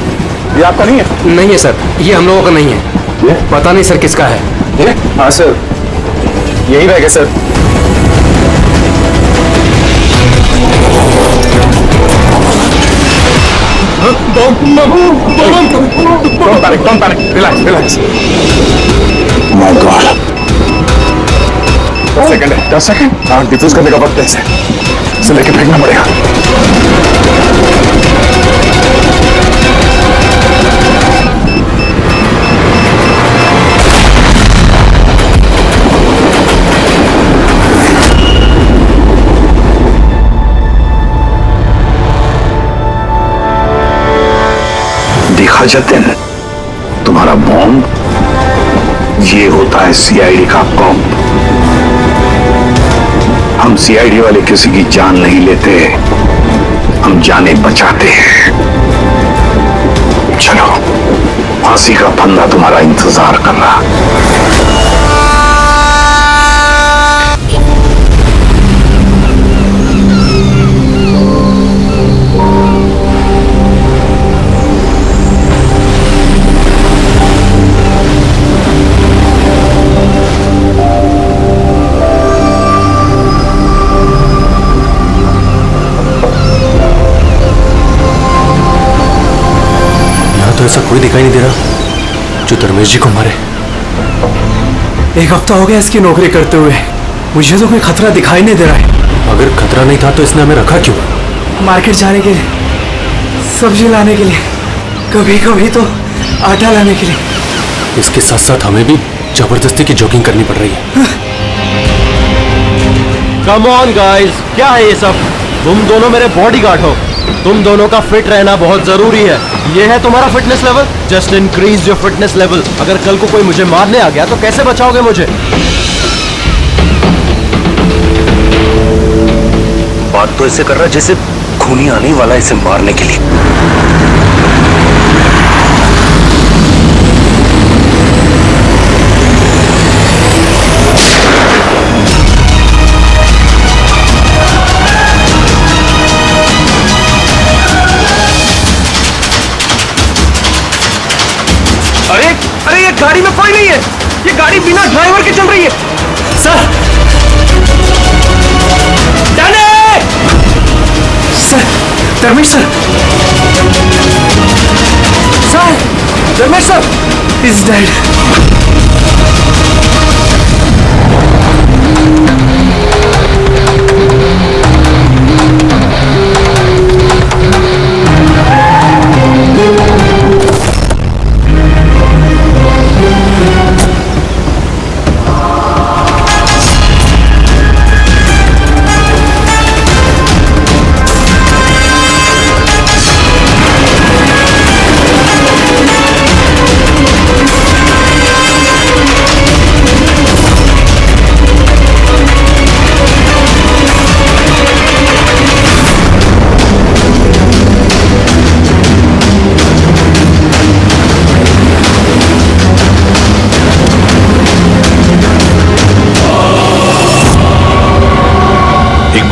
ये आपका नहीं है? नहीं है सर, ये हम लोगों का नहीं है। ये पता नहीं सर किसका है। ये? हाँ सर यही बैग है sir. Don't panic. Relax. My God. 10 second. हाँ, डिफ्यूज करने का वक्त है इसे लेके फेंकना पड़ेगा। देखा जतिन, तुम्हारा बॉम्ब ये होता है सीआईडी का बॉम्ब। हम सीआईडी वाले किसी की जान नहीं लेते, हम जाने बचाते हैं। चलो, फांसी का फंदा तुम्हारा इंतजार कर रहा। तो ऐसा कोई दिखाई नहीं दे रहा जो धर्मेश जी को मारे। एक हफ्ता हो गया इसकी नौकरी करते हुए, मुझे तो कोई खतरा दिखाई नहीं दे रहा है। अगर खतरा नहीं था तो इसने हमें रखा क्यों? मार्केट जाने के लिए, सब्जी लाने के लिए, कभी कभी तो आटा लाने के लिए। इसके साथ साथ हमें भी जबरदस्ती की जॉगिंग करनी पड़ रही है। कम ऑन गाइस, क्या है ये सब? तुम दोनों मेरे बॉडीगार्ड हो, तुम दोनों का फिट रहना बहुत जरूरी है। ये है तुम्हारा fitness level? Just increase your fitness level. अगर कल को कोई मुझे मारने आ गया तो कैसे बचाओगे मुझे? बात तो ऐसे कर रहा जैसे खूनी आने वाला इसे मारने के लिए। अरे ये गाड़ी में कोई नहीं है, ये गाड़ी बिना ड्राइवर के चल रही है। Sir, sir, Dharmesh sir, Dharmesh sir is dead.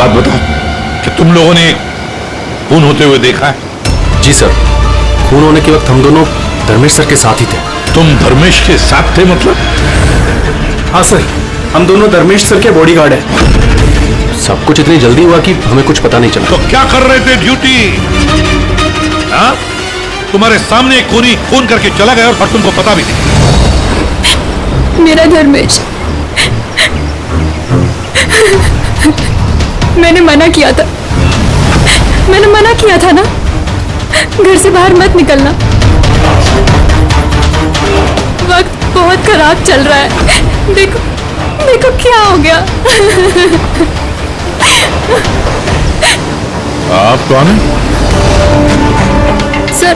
बात बताओ कि तुम लोगों ने खून होते हुए देखा है? जी सर, खून होने के वक्त हम दोनों धर्मेश सर के साथ ही थे। तुम धर्मेश के साथ थे मतलब? हाँ सर, हम दोनों धर्मेश सर के बॉडीगार्ड हैं। सब कुछ इतनी जल्दी हुआ कि हमें कुछ पता नहीं चला। तो क्या कर रहे थे ड्यूटी? हाँ? तुम्हारे सामने एक खूनी खून करके चला गया और तुमको पता भी नहीं। मेरा धर्मेश, मैंने मना किया था ना, घर से बाहर मत निकलना। वक्त बहुत खराब चल रहा है, देखो क्या हो गया। आप कौन हैं? सर,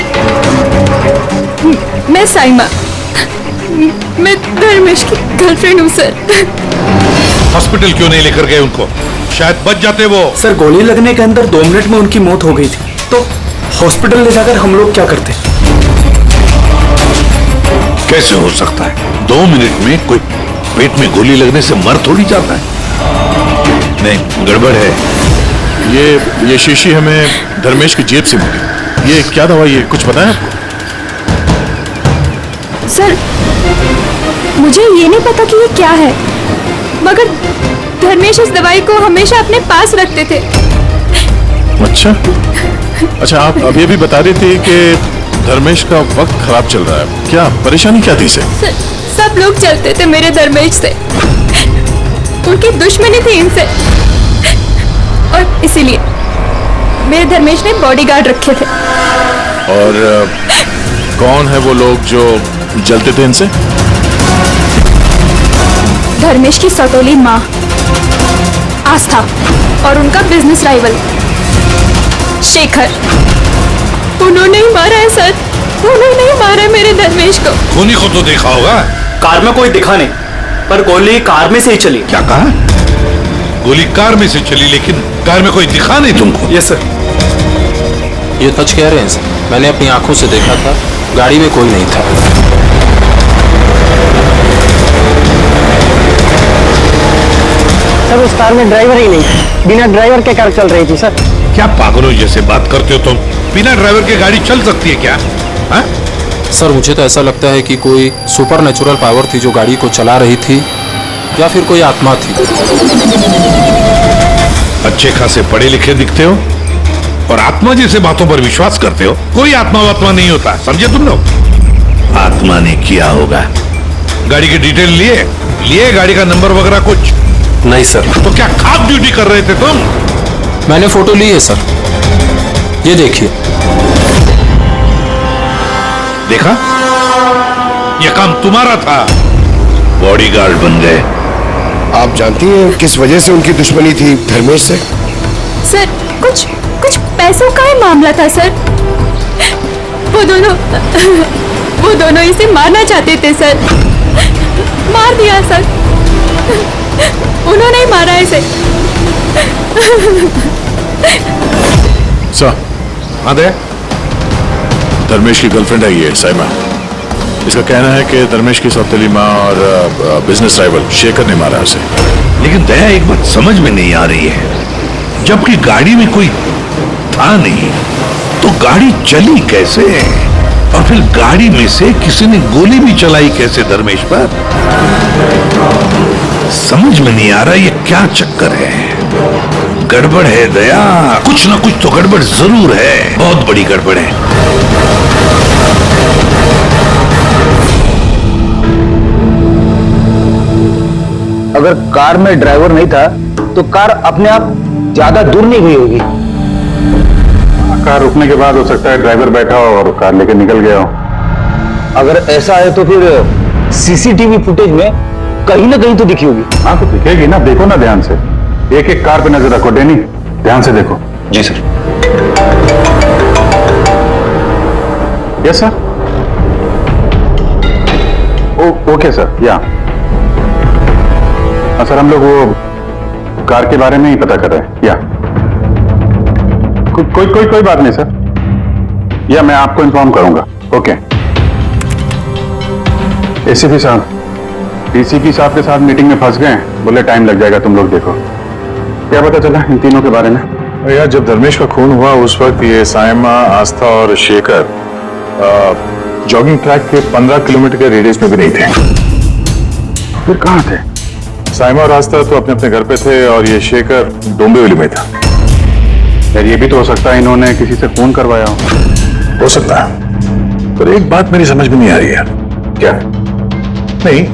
मैं साइमा, मैं धर्मेश की गर्लफ्रेंड हूँ सर। हॉस्पिटल क्यों नहीं लेकर गए उनको? शायद बच जाते वो। सर, गोली लगने के अंदर 2 मिनट में उनकी मौत हो गई थी, तो हॉस्पिटल ले जाकर हम लोग क्या करते? कैसे हो सकता है? 2 मिनट में कोई पेट में गोली लगने से मर थोड़ी जाता है। नहीं, गड़बड़ है। ये शीशी हमें धर्मेश की जेब से मिली। ये क्या दवाई है, कुछ पता है आपको? सर, मुझे ये नहीं पता कि ये क्या है, मगर धर्मेश इस दवाई को हमेशा अपने पास रखते थे। अच्छा, अच्छा, आप अब ये भी बता रही थी कि धर्मेश का वक्त खराब चल रहा है, क्या परेशानी क्या थी इसे? सब लोग चलते थे मेरे धर्मेश से, उनकी दुश्मनी थी इनसे, और इसीलिए मेरे धर्मेश ने बॉडीगार्ड रखे थे। और कौन है वो लोग जो जलते थे इनसे? धर्मेश की सटोली माँ आस्था और उनका बिजनेस राइवल शेखर, उन्होंने ही मारा है सर, उन्होंने ही मारा है मेरे धर्मेश को। खूनी को तो देखा होगा। कार में कोई दिखा नहीं, पर गोली कार में से ही चली। क्या कहा? गोली कार में से चली, लेकिन कार में कोई दिखा नहीं तुमको? Yes sir. ये सच कह रहे हैं सर, मैंने अपनी आंखों से देखा था, गाड़ी में कोई नहीं था। सर उस कार में ड्राइवर ही नहीं, बिना ड्राइवर के कार चल रही थी सर। क्या पागलों जैसे बात करते हो तुम? बिना ड्राइवर के गाड़ी चल सकती है क्या? हा? सर मुझे तो ऐसा लगता है कि कोई सुपर नेचुरल पावर थी जो गाड़ी को चला रही थी, या फिर कोई आत्मा थी। अच्छे खासे पढ़े लिखे दिखते हो और आत्मा जैसे बातों पर विश्वास करते हो। कोई आत्मा वात्मा नहीं होता, समझे तुम लोग? आत्मा ने किया होगा। गाड़ी की डिटेल लिए गाड़ी का नंबर वगैरह कुछ नहीं सर। तो क्या खास ड्यूटी कर रहे थे तुम? मैंने फोटो ली है सर, ये देखिए। देखा, ये काम तुम्हारा था, बॉडीगार्ड बन गए। आप जानती हैं किस वजह से उनकी दुश्मनी थी धर्मेश से? सर कुछ पैसों का ही मामला था सर। वो दोनों इसे मारना चाहते थे सर, मार दिया सर, उन्होंने ही मारा इसे। सर, हाँ दे। धर्मेश की गर्लफ्रेंड है ये साइमा। इसका कहना है कि धर्मेश की सौतेली माँ और बिजनेस राइवल शेखर ने मारा उसे। लेकिन दया एक बात समझ में नहीं आ रही है, जबकि गाड़ी में कोई था नहीं तो गाड़ी चली कैसे? और फिर गाड़ी में से किसी ने गोली भी चलाई कैसे धर्मेश पर? समझ में नहीं आ रहा ये क्या चक्कर है। गड़बड़ है दया, कुछ ना कुछ तो गड़बड़ जरूर है, बहुत बड़ी गड़बड़ है। अगर कार में ड्राइवर नहीं था तो कार अपने आप ज्यादा दूर नहीं गई होगी। कार रुकने के बाद हो सकता है ड्राइवर बैठा हो और कार लेके निकल गया हो। अगर ऐसा है तो फिर सीसीटीवी फुटेज में कहीं ना कहीं तो दिखी होगी। हाँ तो दिखेगी ना, देखो ना ध्यान से, एक एक कार पे नजर रखो। डैनी ध्यान से देखो। जी sir. Yes sir. Okay sir. Yeah sir, हम लोग वो कार के बारे में ही पता कर रहे हैं। या कोई बात नहीं सर, या मैं आपको इन्फॉर्म करूंगा। ओके। एसीपी साहब डीसीपी साहब के साथ मीटिंग में फंस गए, बोले टाइम लग जाएगा, तुम लोग देखो। क्या पता चला इन तीनों के बारे में? यार जब धर्मेश का खून हुआ उस वक्त ये साइमा, आस्था और शेखर जॉगिंग ट्रैक के 15 किलोमीटर के रेडियस में भी नहीं थे। फिर कहाँ थे? साइमा और आस्था तो अपने अपने घर पे थे और ये शेखर डोंबिवली में था। यार ये भी तो हो सकता है इन्होंने किसी से खून करवाया हो सकता है। पर एक बात मेरी समझ में नहीं आ रही है। क्या? नहीं,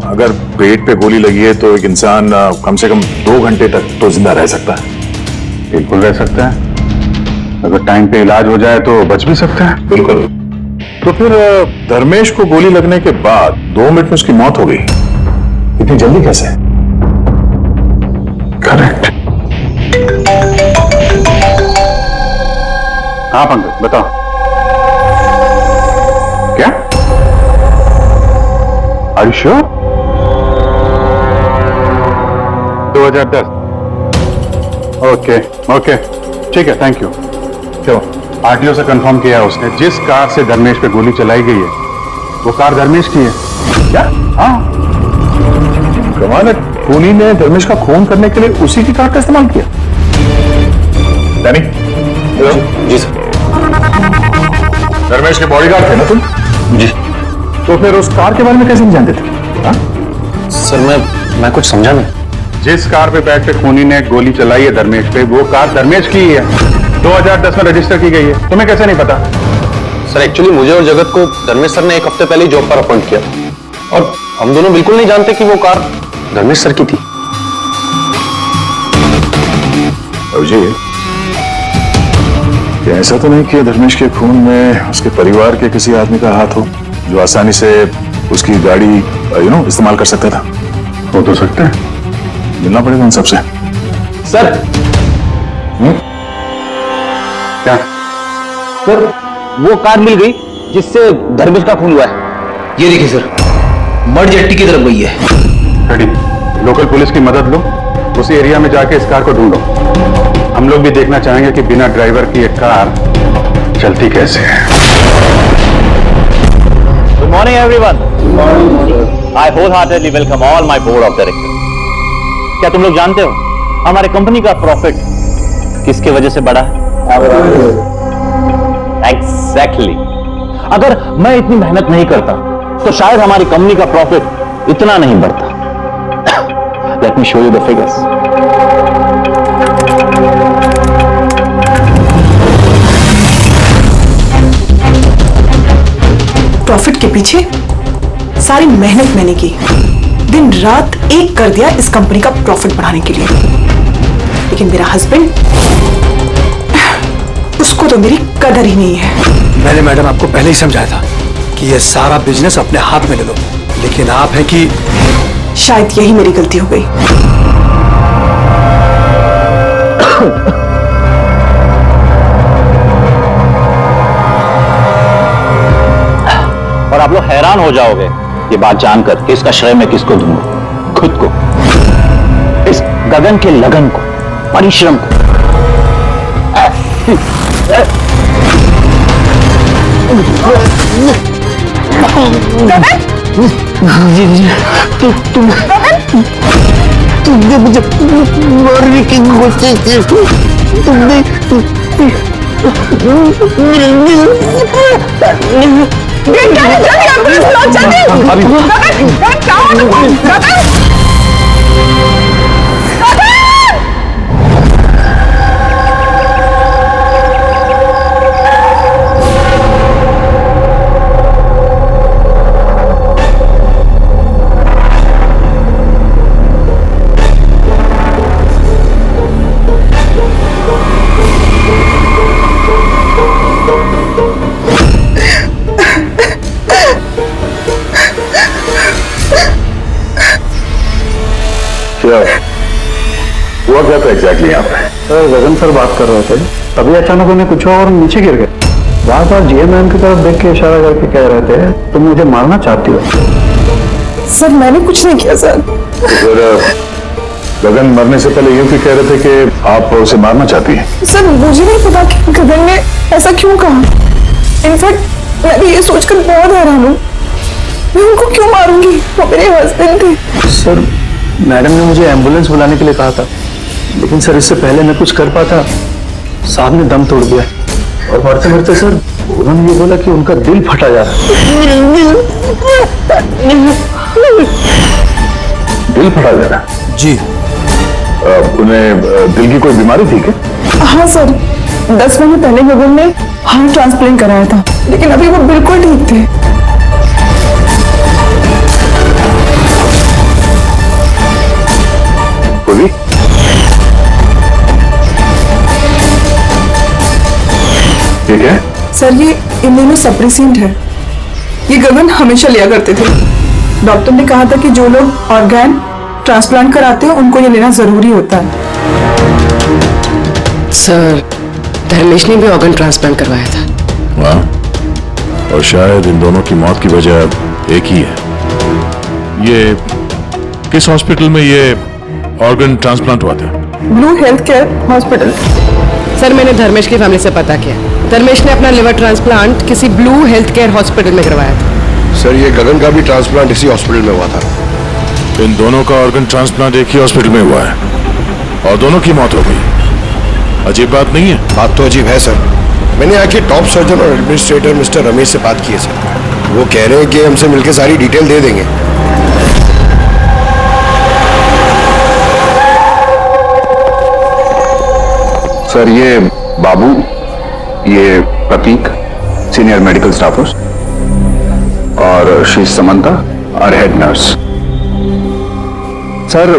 अगर पेट पे गोली लगी है तो एक इंसान कम से कम 2 घंटे तक तो जिंदा रह सकता है। बिल्कुल रह सकता है, अगर टाइम पे इलाज हो जाए तो बच भी सकता है। बिल्कुल। तो फिर धर्मेश को गोली लगने के बाद 2 मिनट में उसकी मौत हो गई, इतनी जल्दी कैसे? करेक्ट। हाँ पंकज बताओ। क्या? Are you sure? 2010। ओके ठीक है, थैंक यू। चलो, आरटीओ से कंफर्म किया उसने, जिस कार से धर्मेश पे गोली चलाई गई है वो कार धर्मेश की है। क्या? हाँ, कमाल है, खूनी ने धर्मेश का खून करने के लिए उसी की कार का इस्तेमाल किया। जी सर। धर्मेश के बॉडीगार्ड थे ना तुम? जी। तो फिर उस कार के बारे में कैसे नहीं जानते थे? हा? सर मैं कुछ समझा नहीं। जिस कार पे बैठ के खूनी ने गोली चलाई है धर्मेश पे, वो कार धर्मेश की ही है। 2010 में रजिस्टर की गई है, तुम्हें कैसे नहीं पता? सर एक्चुअली मुझे और जगत को धर्मेश सर ने 1 हफ्ते पहले ही जॉब पर अपॉइंट किया और हम दोनों बिल्कुल नहीं जानते कि वो कार धर्मेश सर की थी। अभिजीत, क्या ऐसा तो नहीं कि धर्मेश के खून में उसके परिवार के किसी आदमी का हाथ हो जो आसानी से उसकी गाड़ी इस्तेमाल कर सकता था? हो तो सकता है, मिलना पड़ेगा उन सबसे। सर क्या? सर वो कार मिल गई जिससे धर्मेश का खून हुआ है। ये देखिए सर, मड जेट्टी की तरफ गई है। रेडी, लोकल पुलिस की मदद लो, उसी एरिया में जाके इस कार को ढूंढो। हम लोग भी देखना चाहेंगे कि बिना ड्राइवर की एक कार चलती कैसे है। Good morning everyone. I wholeheartedly welcome all my board of director. क्या तुम लोग जानते हो हमारे कंपनी का प्रॉफिट किसके वजह से बढ़ा है? एग्जैक्टली। अगर मैं इतनी मेहनत नहीं करता तो शायद हमारी कंपनी का प्रॉफिट इतना नहीं बढ़ता। Let me show you the figures. Profit के पीछे सारी मेहनत मैंने की, दिन रात एक कर दिया इस कंपनी का प्रॉफिट बढ़ाने के लिए। लेकिन मेरा हस्बैंड, उसको तो मेरी कदर ही नहीं है। मैंने मैडम आपको पहले ही समझाया था कि ये सारा बिजनेस अपने हाथ में ले लो, लेकिन आप हैं कि शायद यही मेरी गलती हो गई। और आप लोग हैरान हो जाओगे ये बात जानकर कि इसका श्रेय मैं किसको दूंगा। खुद को, इस गगन के लगन को, परिश्रम को। तुमने मुझे मारने की कोशिश की, तुमने हुआ क्या था एग्जैक्टली यहाँ पे? सर गगन सर बात कर रहे थे, तभी अचानक उन्हें कुछ और नीचे गिर गए। बार बार जीएमएम की तरफ देख के इशारा करके कह रहे थे तुम मुझे मारना चाहती हो। सर मैंने कुछ नहीं किया सर। तो फिर गगन मरने से पहले यूं क्यों कह रहे थे कि आप उसे मारना चाहती हैं? सर मुझे नहीं पता कि गगन ने ऐसा क्यों कहा। इनफैक्ट मैं भी ये सोचकर बहुत हैरान हूँ, मैं उनको क्यों मारूंगी, वो मेरे हस्बैंड थे। सर मैडम ने मुझे एम्बुलेंस बुलाने के लिए कहा था, लेकिन सर इससे पहले मैं कुछ कर पाता साहब ने दम तोड़ दिया। और मरते मरते सर उन्होंने ये बोला कि उनका दिल फटा जा रहा है। दिल फटा जा रहा? जी। उन्हें दिल की कोई बीमारी थी क्या? हाँ सर, 10 महीने पहले गगन ने हार्ट ट्रांसप्लांट कराया था, लेकिन अभी वो बिल्कुल ठीक थे। ठीक है सर, ये इम्यूनो सप्रेसेंट है, ये गगन हमेशा लिया करते थे। डॉक्टर ने कहा था कि जो लोग ऑर्गन ट्रांसप्लांट कराते हैं उनको ये लेना जरूरी होता है। सर धर्मेश ने भी ऑर्गन ट्रांसप्लांट करवाया था। वाह, और शायद इन दोनों की मौत की वजह एक ही है। ये किस हॉस्पिटल में ये ऑर्गन ट्रांसप्लांट हुआ था? Blue health care hospital. Sir मैंने धर्मेश की फैमिली से पता किया, धर्मेश ने अपना लिवर ट्रांसप्लांट किसी ब्लू हेल्थ केयर हॉस्पिटल में करवाया था। सर ये गगन का भी ट्रांसप्लांट इसी हॉस्पिटल में हुआ था। इन दोनों का ऑर्गन ट्रांसप्लांट एक ही हॉस्पिटल में हुआ है और दोनों की मौत हो गई। अजीब बात नहीं है? बात तो अजीब है सर। मैंने यहाँ के टॉप सर्जन और एडमिनिस्ट्रेटर मिस्टर रमेश से बात की है सर। वो कह रहे हैं कि हमसे मिलकर सारी डिटेल दे देंगे। सर ये बाबू, ये प्रतीक, सीनियर मेडिकल स्टाफर्स, और श्री समंता और हेड नर्स। सर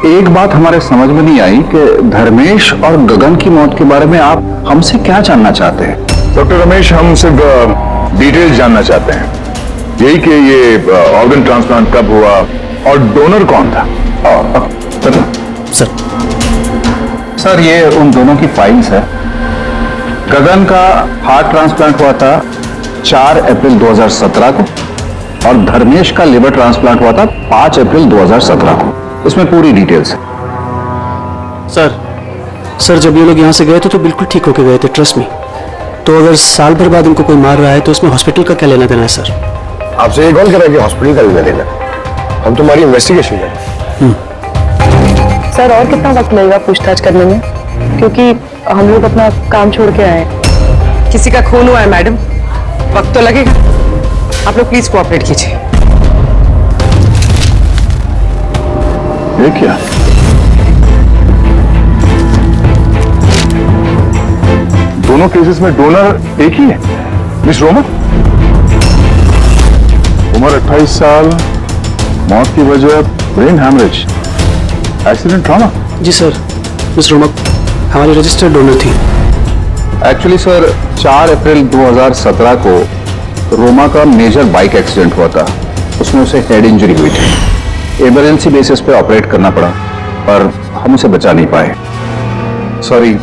एक बात हमारे समझ में नहीं आई कि धर्मेश और गगन की मौत के बारे में आप हमसे क्या जानना चाहते हैं? डॉक्टर रमेश, हम सिर्फ डिटेल्स जानना चाहते हैं, यही कि ये ऑर्गन ट्रांसप्लांट कब हुआ और डोनर कौन था। सर ये उन दोनों की फाइल्स है। गगन का हार्ट ट्रांसप्लांट हुआ था 4 अप्रैल 2017 को और धर्मेश का लिवर ट्रांसप्लांट हुआ था 5 अप्रैल 2017 को। इसमें पूरी डिटेल्स है। सर जब ये लोग यहाँ से गए थे तो बिल्कुल ठीक होके गए थे, ट्रस्ट मी। तो अगर साल भर बाद उनको कोई मार रहा है तो उसमें हॉस्पिटल का क्या लेना देना है सर? आपसे ये कौन कह रहा है कि हॉस्पिटल का लेना देना? हम तुम्हारी इन्वेस्टिगेशन करें। सर और कितना वक्त लगेगा पूछताछ करने में, क्योंकि हम लोग अपना काम छोड़ के आए। किसी का खून हुआ है मैडम, वक्त तो लगेगा। आप लोग प्लीज कोऑपरेट कीजिए। ये क्या? दोनों केसेस में डोनर एक ही है, मिस रोमा। उम्र 28 साल, मौत की वजह ब्रेन हैमरेज, एक्सीडेंट ट्रॉमा। जी सर, मिस रोमा हमारी रजिस्टर्ड डोनर थी। एक्चुअली सर 4 अप्रैल 2017 को रोमा का मेजर बाइक एक्सीडेंट हुआ था। उसमें उसे हेड इंजरी हुई थी। इमरजेंसी बेसिस पे ऑपरेट करना पड़ा, पर हम उसे बचा नहीं पाए। सॉरी,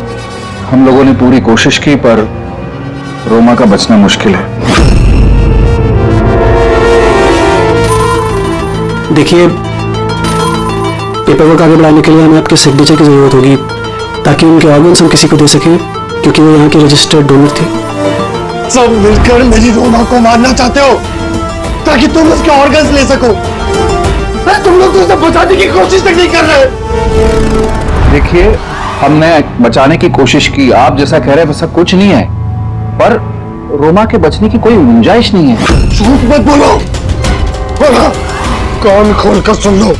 हम लोगों ने पूरी कोशिश की पर रोमा का बचना मुश्किल है। देखिए, पेपरवर्क आगे बढ़ाने के लिए हमें आपके सिग्नेचर की जरूरत होगी ताकि उनके ऑर्गन्स हम किसी को दे सकें, क्योंकि वो यहाँ की रजिस्टर्ड डोनर थी। सब मिलकर मेरी रोमा को मारना चाहते हो ताकि तुम उसके ऑर्गन्स ले सको। तुम लोग तो उसे बचाने की कोशिश तक नहीं कर रहे। देखिए, हमने बचाने की कोशिश की, आप जैसा कह रहे हैं वैसा कुछ नहीं है, पर रोमा के बचने की कोई गुंजाइश नहीं है। झूठ मत बोलो, कान खोल कर सुन लो।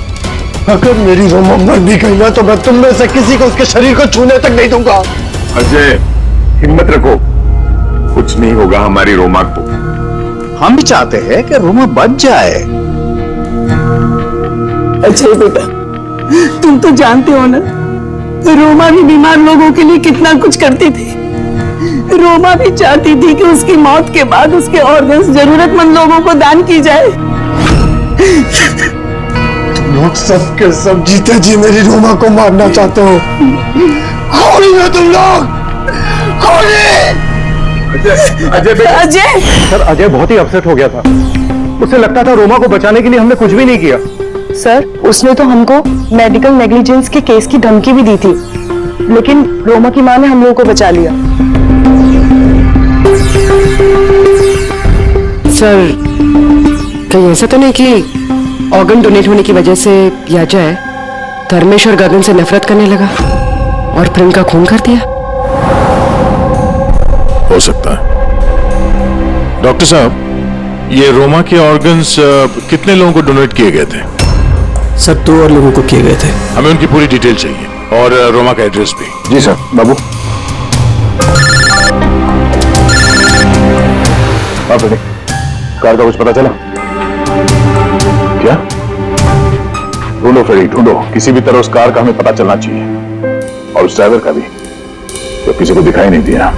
अगर मेरी रोमा मर भी गई ना तो मैं तुम में से किसी को उसके शरीर को छूने तक नहीं दूंगा। अजय, हिम्मत रखो, कुछ नहीं होगा हमारी रोमा को। हम भी चाहते हैं कि रोमा बच जाए। अच्छा बेटा, तुम तो जानते हो ना, रोमा भी बीमार लोगों के लिए कितना कुछ करती थी। रोमा भी चाहती थी कि उसकी मौत के बाद उसके ऑर्गन्स जरूरतमंद लोगों को दान की जाए। तुम लोग सब के सब जीते जी मेरी रोमा को मारना चाहते हो। होली हो तुम लोग, होली। अजय सर, अजय बहुत ही अपसेट हो गया था। उसे लगता था रोमा को बचाने के लिए हमने कुछ भी नहीं किया। सर उसने तो हमको मेडिकल नेग्लिजेंस के केस की धमकी भी दी थी, लेकिन रोमा की मां ने हम लोगों को बचा लिया। सर कहीं ऐसा तो नहीं कि ऑर्गन डोनेट होने की वजह से या जाए धर्मेश और गगन से नफरत करने लगा और फिर उनका खून कर दिया? हो सकता है। डॉक्टर साहब, ये रोमा के ऑर्गन्स कितने लोगों को डोनेट किए गए थे? सर 2 और लोगों को किए गए थे। हमें उनकी पूरी डिटेल चाहिए और रोमा का एड्रेस भी। जी सर। बाबू कार का कुछ पता चला क्या? ढूंढो फ्रेडी, ढूंढो, किसी भी तरह उस कार का हमें पता चलना चाहिए और उस ड्राइवर का भी, तो किसी को दिखाई नहीं दिया।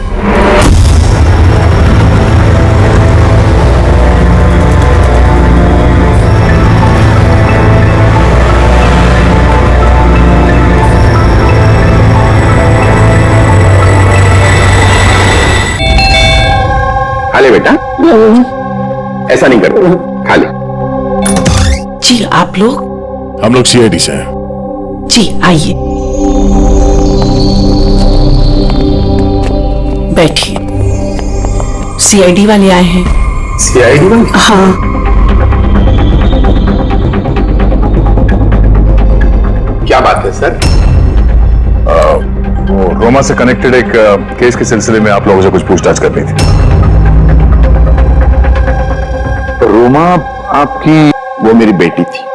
खा ले बेटा, ऐसा नहीं करो, खा ले। जी आप लोग? हम लोग सीआईडी से हैं। जी आइए, बैठिए। सीआईडी वाले आए हैं। सीआईडी वाले? हाँ। क्या बात है सर? वो रोमा से कनेक्टेड एक केस के सिलसिले में आप लोगों से कुछ पूछताछ करनी थी। रोमा आपकी? वो मेरी बेटी थी।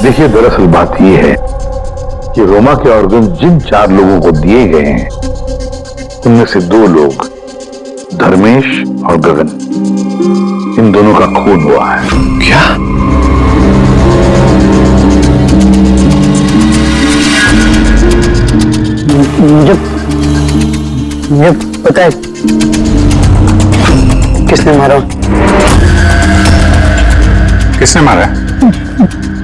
देखिए, दरअसल बात ये है कि रोमा के ऑर्गन जिन 4 लोगों को दिए गए हैं उनमें से 2 लोग धर्मेश और गगन, इन दोनों का खून हुआ है। क्या? मुझे पता है किसने मारा। किसने मारा?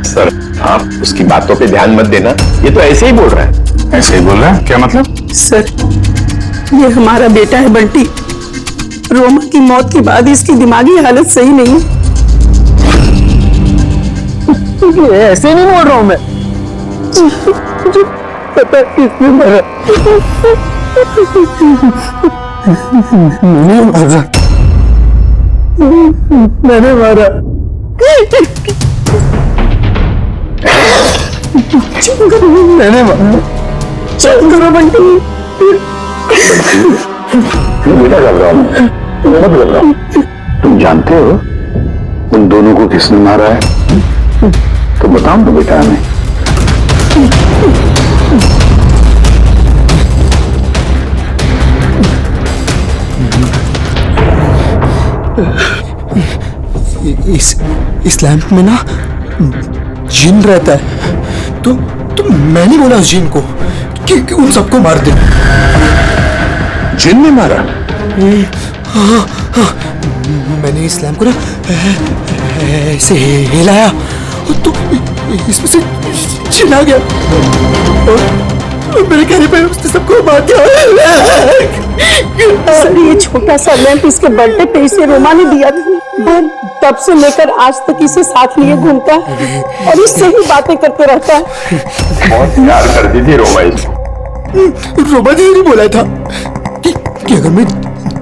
सर आप उसकी बातों पे ध्यान मत देना, ये तो ऐसे ही बोल रहा है। ऐसे ही बोल रहा है? क्या मतलब? सर, ये हमारा बेटा है बंटी। रोमा की मौत के बाद इसकी दिमागी हालत सही नहीं है। ऐसे नहीं बोल रहा हूं मैं। मुझे पता है किसने मारा। नहीं मारा, मैंने मारा। मैंने मारा। चल करो बंटी। बेटा घबराओ मत घबराओ। तुम जानते हो उन दोनों को किसने मारा है? तो बताओ तो बेटा हमें। इस लैंप में ना जिन रहता है। तो मैंने बोला उस जिन को कि उन सबको मार दे। जिन ने मारा? हाँ, मैंने इस लैंप को ना ऐसे हिलाया तो इसमें से जिन आ गया और मेरे कहने पे उसने सबको मार दिया। सर, ये छोटा सा लैंप इसके बर्थडे पे इसे रोमा ने दिया था। तब से लेकर आज तक इसे साथ लिए घूमता है और इससे ही बातें करते रहता है। बहुत प्यार करती थी रोमा इसको। रोमा जी ने बोला था कि अगर मैं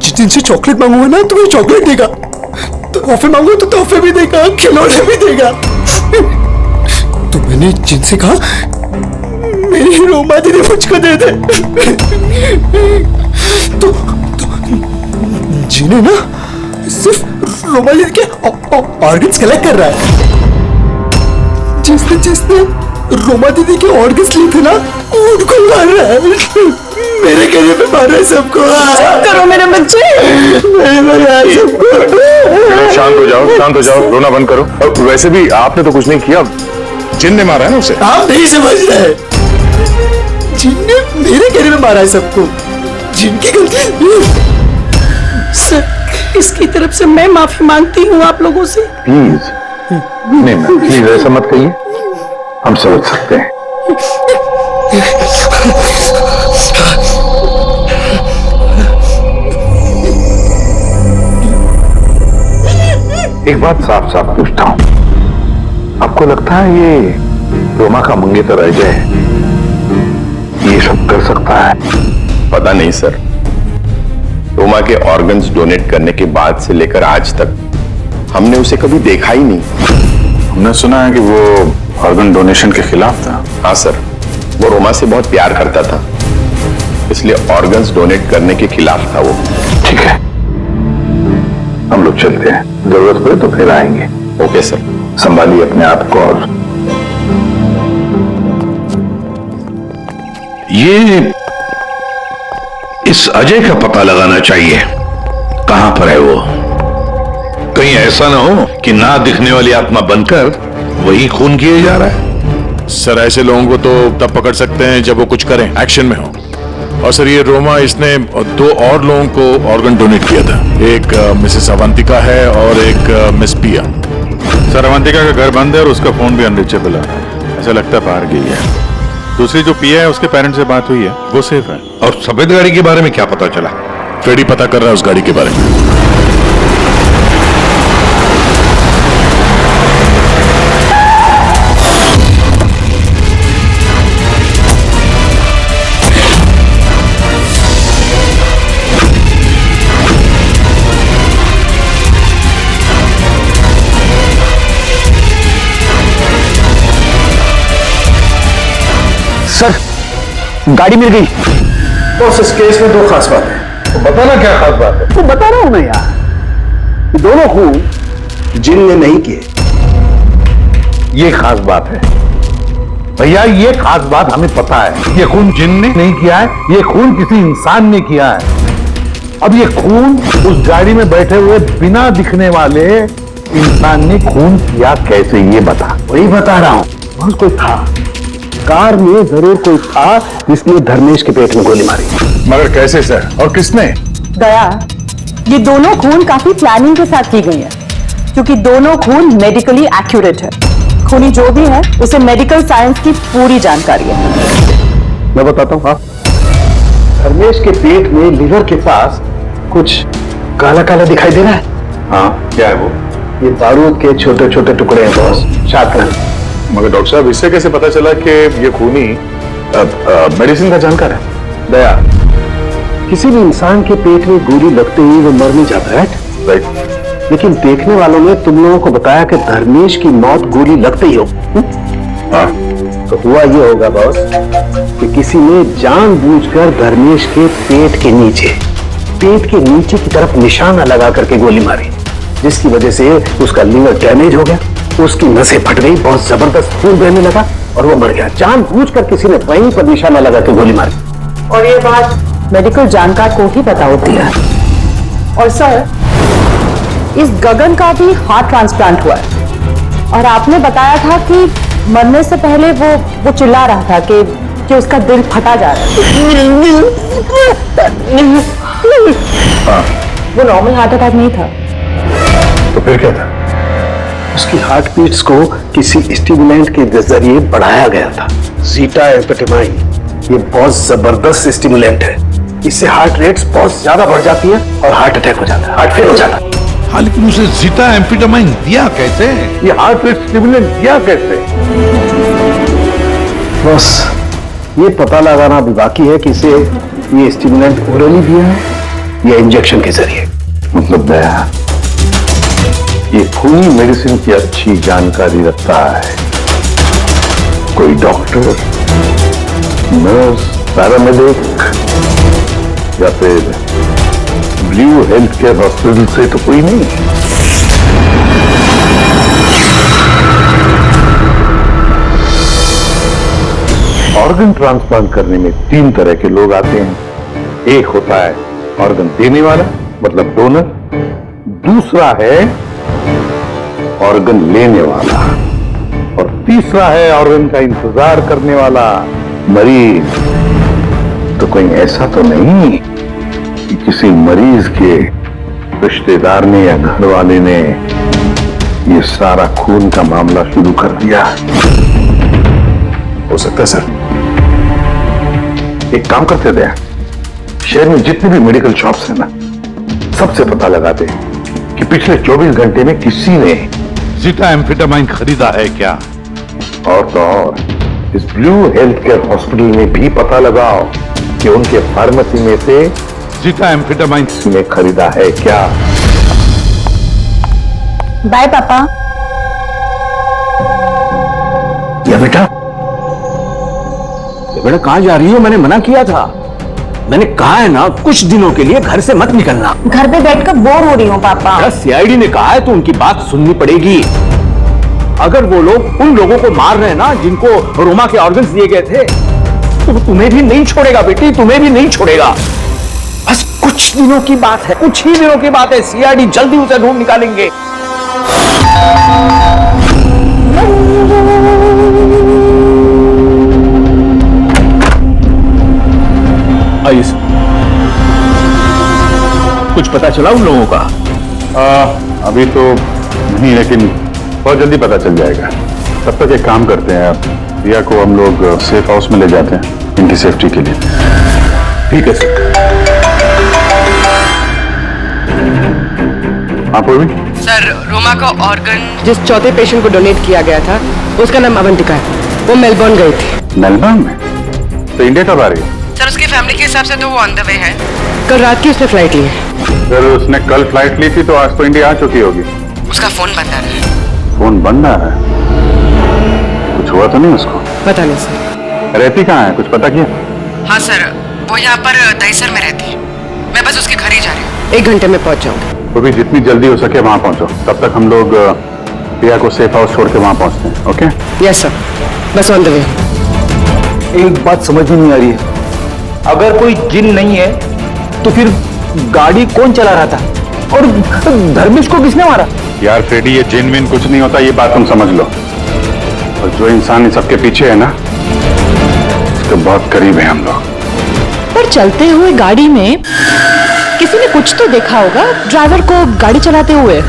जिन से चॉकलेट मांगूंगा ना तो मुझे चॉकलेट देगा, तो तोहफे मांगू तो तोहफे भी देगा, खिलौने भी देगा। तो मैंने जिनसे कहा मेरी रोमा जी ने मुझको दे दे। तो जिन्हें ना सिर्फ रोमा जी के ऑर्गन्स कलेक्ट कर रहा है। जिसने रोमा दीदी के ऑर्गन्स लिए थे ना उनको मार रहा है। मेरे कहने पे मार रहा है सबको। करो मेरे बच्चे। शांत हो जाओ, शांत हो जाओ, रोना बंद करो। और वैसे भी आपने तो कुछ नहीं किया, जिन ने मारा है ना उसे। आप नहीं समझ रहे, जिन ने मेरे कहने पे मारा है सबको। जिनकी गलती। सर, इसकी तरफ से मैं माफी मांगती हूँ आप लोगों से। प्लीज नहीं मैम, प्लीज ऐसा मत कहिए, हम समझ सकते हैं। एक बात साफ साफ पूछता हूं, आपको लगता है ये रोमा का मंगेतर अजय ये सब कर सकता है? पता नहीं सर, रोमा के ऑर्गन्स डोनेट करने के बाद से लेकर आज तक हमने उसे कभी देखा ही नहीं। हमने सुना है कि वो ऑर्गन डोनेशन के खिलाफ था। हाँ सर, वो रोमा से बहुत प्यार करता था, इसलिए ऑर्गन्स डोनेट करने के खिलाफ था वो। ठीक है, हम लोग चलते हैं, जरूरत पड़े तो फिर आएंगे। Okay sir. संभालिए अपने आप को। और ये इस अजय का पता लगाना चाहिए, कहां पर है वो। कहीं ऐसा ना हो कि ना दिखने वाली आत्मा बनकर वही खून किए जा रहा है। सर ऐसे लोगों को तो तब पकड़ सकते हैं जब वो कुछ करें, एक्शन में हो। और सर ये रोमा, इसने 2 और लोगों को ऑर्गन डोनेट किया था। एक मिसेस अवंतिका है और एक मिस पिया। सर अवंतिका का घर बंद है और उसका फोन भी अनरीचेबल आ रहा है, ऐसा लगता है बाहर गई है। दूसरी जो पिया है उसके पेरेंट्स से बात हुई है, वो सेफ है। और सफेद गाड़ी के बारे में क्या पता चला? फ्रेडी पता कर रहा है उस गाड़ी के बारे में। सर, गाड़ी मिल गई। तो इस केस में 2 खास बात है। तो बताना क्या खास बात है? तो बता रहा हूं मैं यार, दोनों खून जिन ने नहीं किए, ये खास बात है। भैया ये खास बात हमें पता है, ये खून जिन ने नहीं किया है, ये खून किसी इंसान ने किया है। अब ये खून उस गाड़ी में बैठे हुए बिना दिखने वाले इंसान ने खून किया कैसे, ये बता। वही बता रहा हूँ, बहुत कोई था, कार में जरूर कोई था जिसने धर्मेश के पेट में गोली मारी। मगर कैसे सर, और किसने? दया, ये दोनों खून काफी प्लानिंग के साथ की गई है, क्योंकि दोनों खून मेडिकली एक्यूरेट है। खूनी जो भी है उसे मेडिकल साइंस की पूरी जानकारी है। मैं बताता हूँ। हाँ, धर्मेश के पेट में लीवर के पास कुछ काला काला दिखाई दे रहा है। हाँ, क्या है वो? ये बारूद के छोटे छोटे टुकड़े हैं बॉस, छात्र। मगर डॉक्टर साहब, इससे कैसे पता चला कि ये खूनी मेडिसिन का जानकार है? दया, किसी भी इंसान के पेट में गोली लगते ही वो मर नहीं जाता है, राइट? लेकिन देखने वालों ने तुम लोगों को बताया कि धर्मेश की मौत गोली लगते ही हो। हाँ, तो हुआ ये होगा बॉस कि किसी ने जानबूझकर धर्मेश के पेट के नीचे की तरफ निशाना लगा करके गोली मारी, जिसकी वजह से उसका लीवर डैमेज हो गया, उसकी नसें फट गई, बहुत जबरदस्त खून बहने लगा और वो मर गया। जानबूझकर किसी ने वहीं पर निशाना लगा के गोली मारी। और ये बात मेडिकल जानकार को ही पता होती है। और सर, इस गगन का भी हार्ट ट्रांसप्लांट हुआ है और आपने बताया था कि मरने से पहले वो चिल्ला रहा था कि उसका दिल फटा जा रहा है। वो नॉर्मल हार्ट अटैक नहीं था। तो फिर क्या था? उसकी हार्ट बीट्स को किसी स्टिमुलेंट के जरिए बढ़ाया गया था, जीटा एम्फेटामाइन। ये बहुत जबरदस्त स्टिमुलेंट है, इससे हार्ट रेट्स बहुत ज्यादा बढ़ जाती है और हार्ट अटैक हो जाता है, हार्ट फेल हो जाता है। हाँ, लेकिन उसे जीटा एम्फेटामाइन दिया कैसे? ये हार्ट रेट स्टिमुलेंट दिया कैसे? बस ये पता लगाना भी बाकी है कि इसे ये स्टिमुलेंट ओरली दिया है या इंजेक्शन के जरिए। मतलब दया, ये खूनी मेडिसिन की अच्छी जानकारी रखता है कोई डॉक्टर, नर्स, पैरामेडिक या फिर ब्लू हेल्थ केयर हॉस्पिटल से तो कोई नहीं। ऑर्गन ट्रांसप्लांट करने में 3 तरह के लोग आते हैं। एक होता है ऑर्गन देने वाला, मतलब डोनर। दूसरा है ऑर्गन लेने वाला, और तीसरा है ऑर्गन का इंतजार करने वाला, मरीज। तो कोई ऐसा तो नहीं कि किसी मरीज के रिश्तेदार ने या घर वाले ने ये सारा खून का मामला शुरू कर दिया? हो सकता है सर। एक काम करते थे, शहर में जितने भी मेडिकल शॉप्स हैं ना, सबसे पता लगाते कि पिछले 24 घंटे में किसी ने जीटा एम्फेटामाइन खरीदा है क्या। और तो और इस ब्लू हेल्थ केयर हॉस्पिटल में भी पता लगाओ कि उनके फार्मेसी में से जीटा एम्फेटामाइन ने खरीदा है क्या। बाय पापा। या बेटा कहां जा रही हो? मैंने मना किया था, मैंने कहा है ना कुछ दिनों के लिए घर से मत निकलना। घर पे बैठकर बोर हो रही हूँ पापा। सीआईडी ने कहा है तो उनकी बात सुननी पड़ेगी। अगर वो लोग उन लोगों को मार रहे हैं ना जिनको रोमा के ऑर्गन्स दिए गए थे, तो तुम्हें भी नहीं छोड़ेगा बेटी, तुम्हें भी नहीं छोड़ेगा। बस कुछ दिनों की बात है, कुछ ही दिनों की बात है। सीआईडी जल्दी उसे ढूंढ निकालेंगे। आइए, कुछ पता चला उन लोगों का? अभी तो नहीं, लेकिन बहुत जल्दी पता चल जाएगा। तब तक एक काम करते हैं, रिया को हम लोग सेफ हाउस में ले जाते हैं इनकी सेफ्टी के लिए। ठीक है सर। आप सर, रोमा का ऑर्गन जिस चौथे पेशेंट को डोनेट किया गया था, उसका नाम अवंतिका है। वो मेलबर्न गई थी। मेलबर्न में? तो इंडिया कब आ रही है? सर, उसकी फैमिली के हिसाब से तो वो ऑन द वे है। कल रात की उसने फ्लाइट ली है। सर, उसने कल फ्लाइट ली थी तो आज तो इंडिया आ चुकी होगी। उसका फोन बंद आ रहा है। फोन बंद आ रहा है? कुछ हुआ तो नहीं उसको? पता नहीं सर। रहती कहाँ है, कुछ पता किया? हाँ सर, वो यहाँ पर दहीसर में रहती है। मैं बस उसके घर ही जा रही हूँ। 1 घंटे में पहुँच जाऊंगी। तो भी जितनी जल्दी हो सके वहां पहुंचो। तब तक हम लोग रिया को सेफ हाउस छोड़ के वहां पहुंचते हैं। ओके? यस सर, बस ऑन द वे। एक बात समझ में नहीं आ रही है, अगर कोई जिन नहीं है तो फिर गाड़ी कौन चला रहा था और धर्मेश को किसने मारा? यार फ्रेडी, ये जिन विन कुछ नहीं होता, ये बात तुम समझ लो। और जो इंसान इन सबके पीछे है ना, उसके बहुत करीब है हम लोग। पर चलते हुए गाड़ी में किसी ने कुछ तो देखा होगा ड्राइवर को गाड़ी चलाते हुए।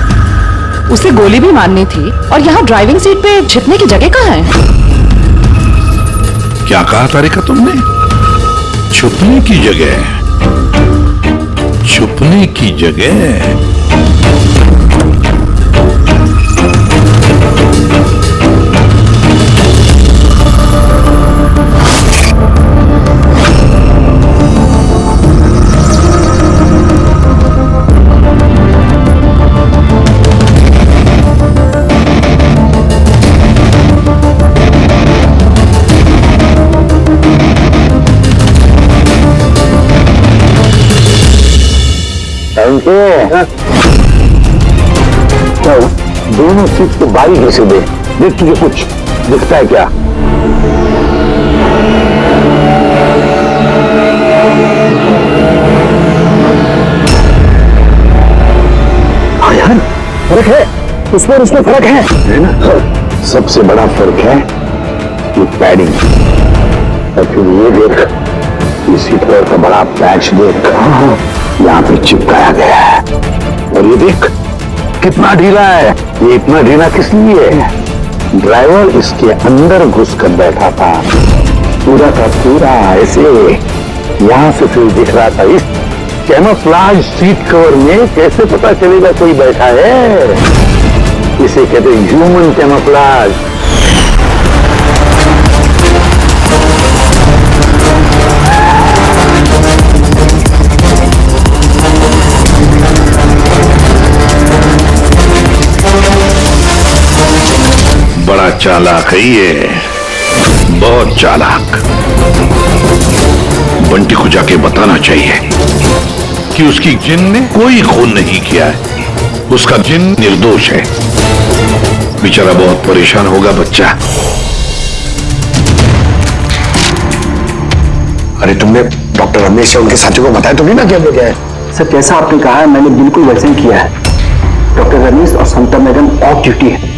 उसे गोली भी मारनी थी और यहाँ ड्राइविंग सीट पे छिपने की जगह कहाँ है? क्या कहा तारिका तुमने? छुपने की जगह? छुपने की जगह? क्या दोनों सीट को बारीकी से दे, देख तुझे कुछ दिखता है क्या? हाँ यार, फर्क है उसमें फर्क है ना? सबसे बड़ा फर्क है ये पैडिंग। और फिर ये देख, इसी कलर का बड़ा पैच देख, यहाँ पे चिपकाया गया है। और ये देख कितना ढीला है। ये इतना ढीला किस लिए है? ड्राइवर इसके अंदर घुस कर बैठा था, पूरा का पूरा ऐसे यहाँ से फिर दिख रहा था। इस कैमोफ्लेज सीट कवर में कैसे पता चलेगा कोई बैठा है? इसे कहते हैं ह्यूमन कैमोफ्लेज। बड़ा चालाक है ये, बहुत चालाक। बंटी को जाके बताना चाहिए कि उसकी जिन ने कोई खून नहीं किया है, उसका जिन निर्दोष है। बेचारा बहुत परेशान होगा बच्चा। अरे तुमने डॉक्टर रमेश या उनके साथियों को बताया तो नहीं ना क्या क्या है? सर जैसा आपने कहा है मैंने बिल्कुल वैसे ही किया है। डॉक्टर रमेश और समता मैडम ऑफ ड्यूटी है।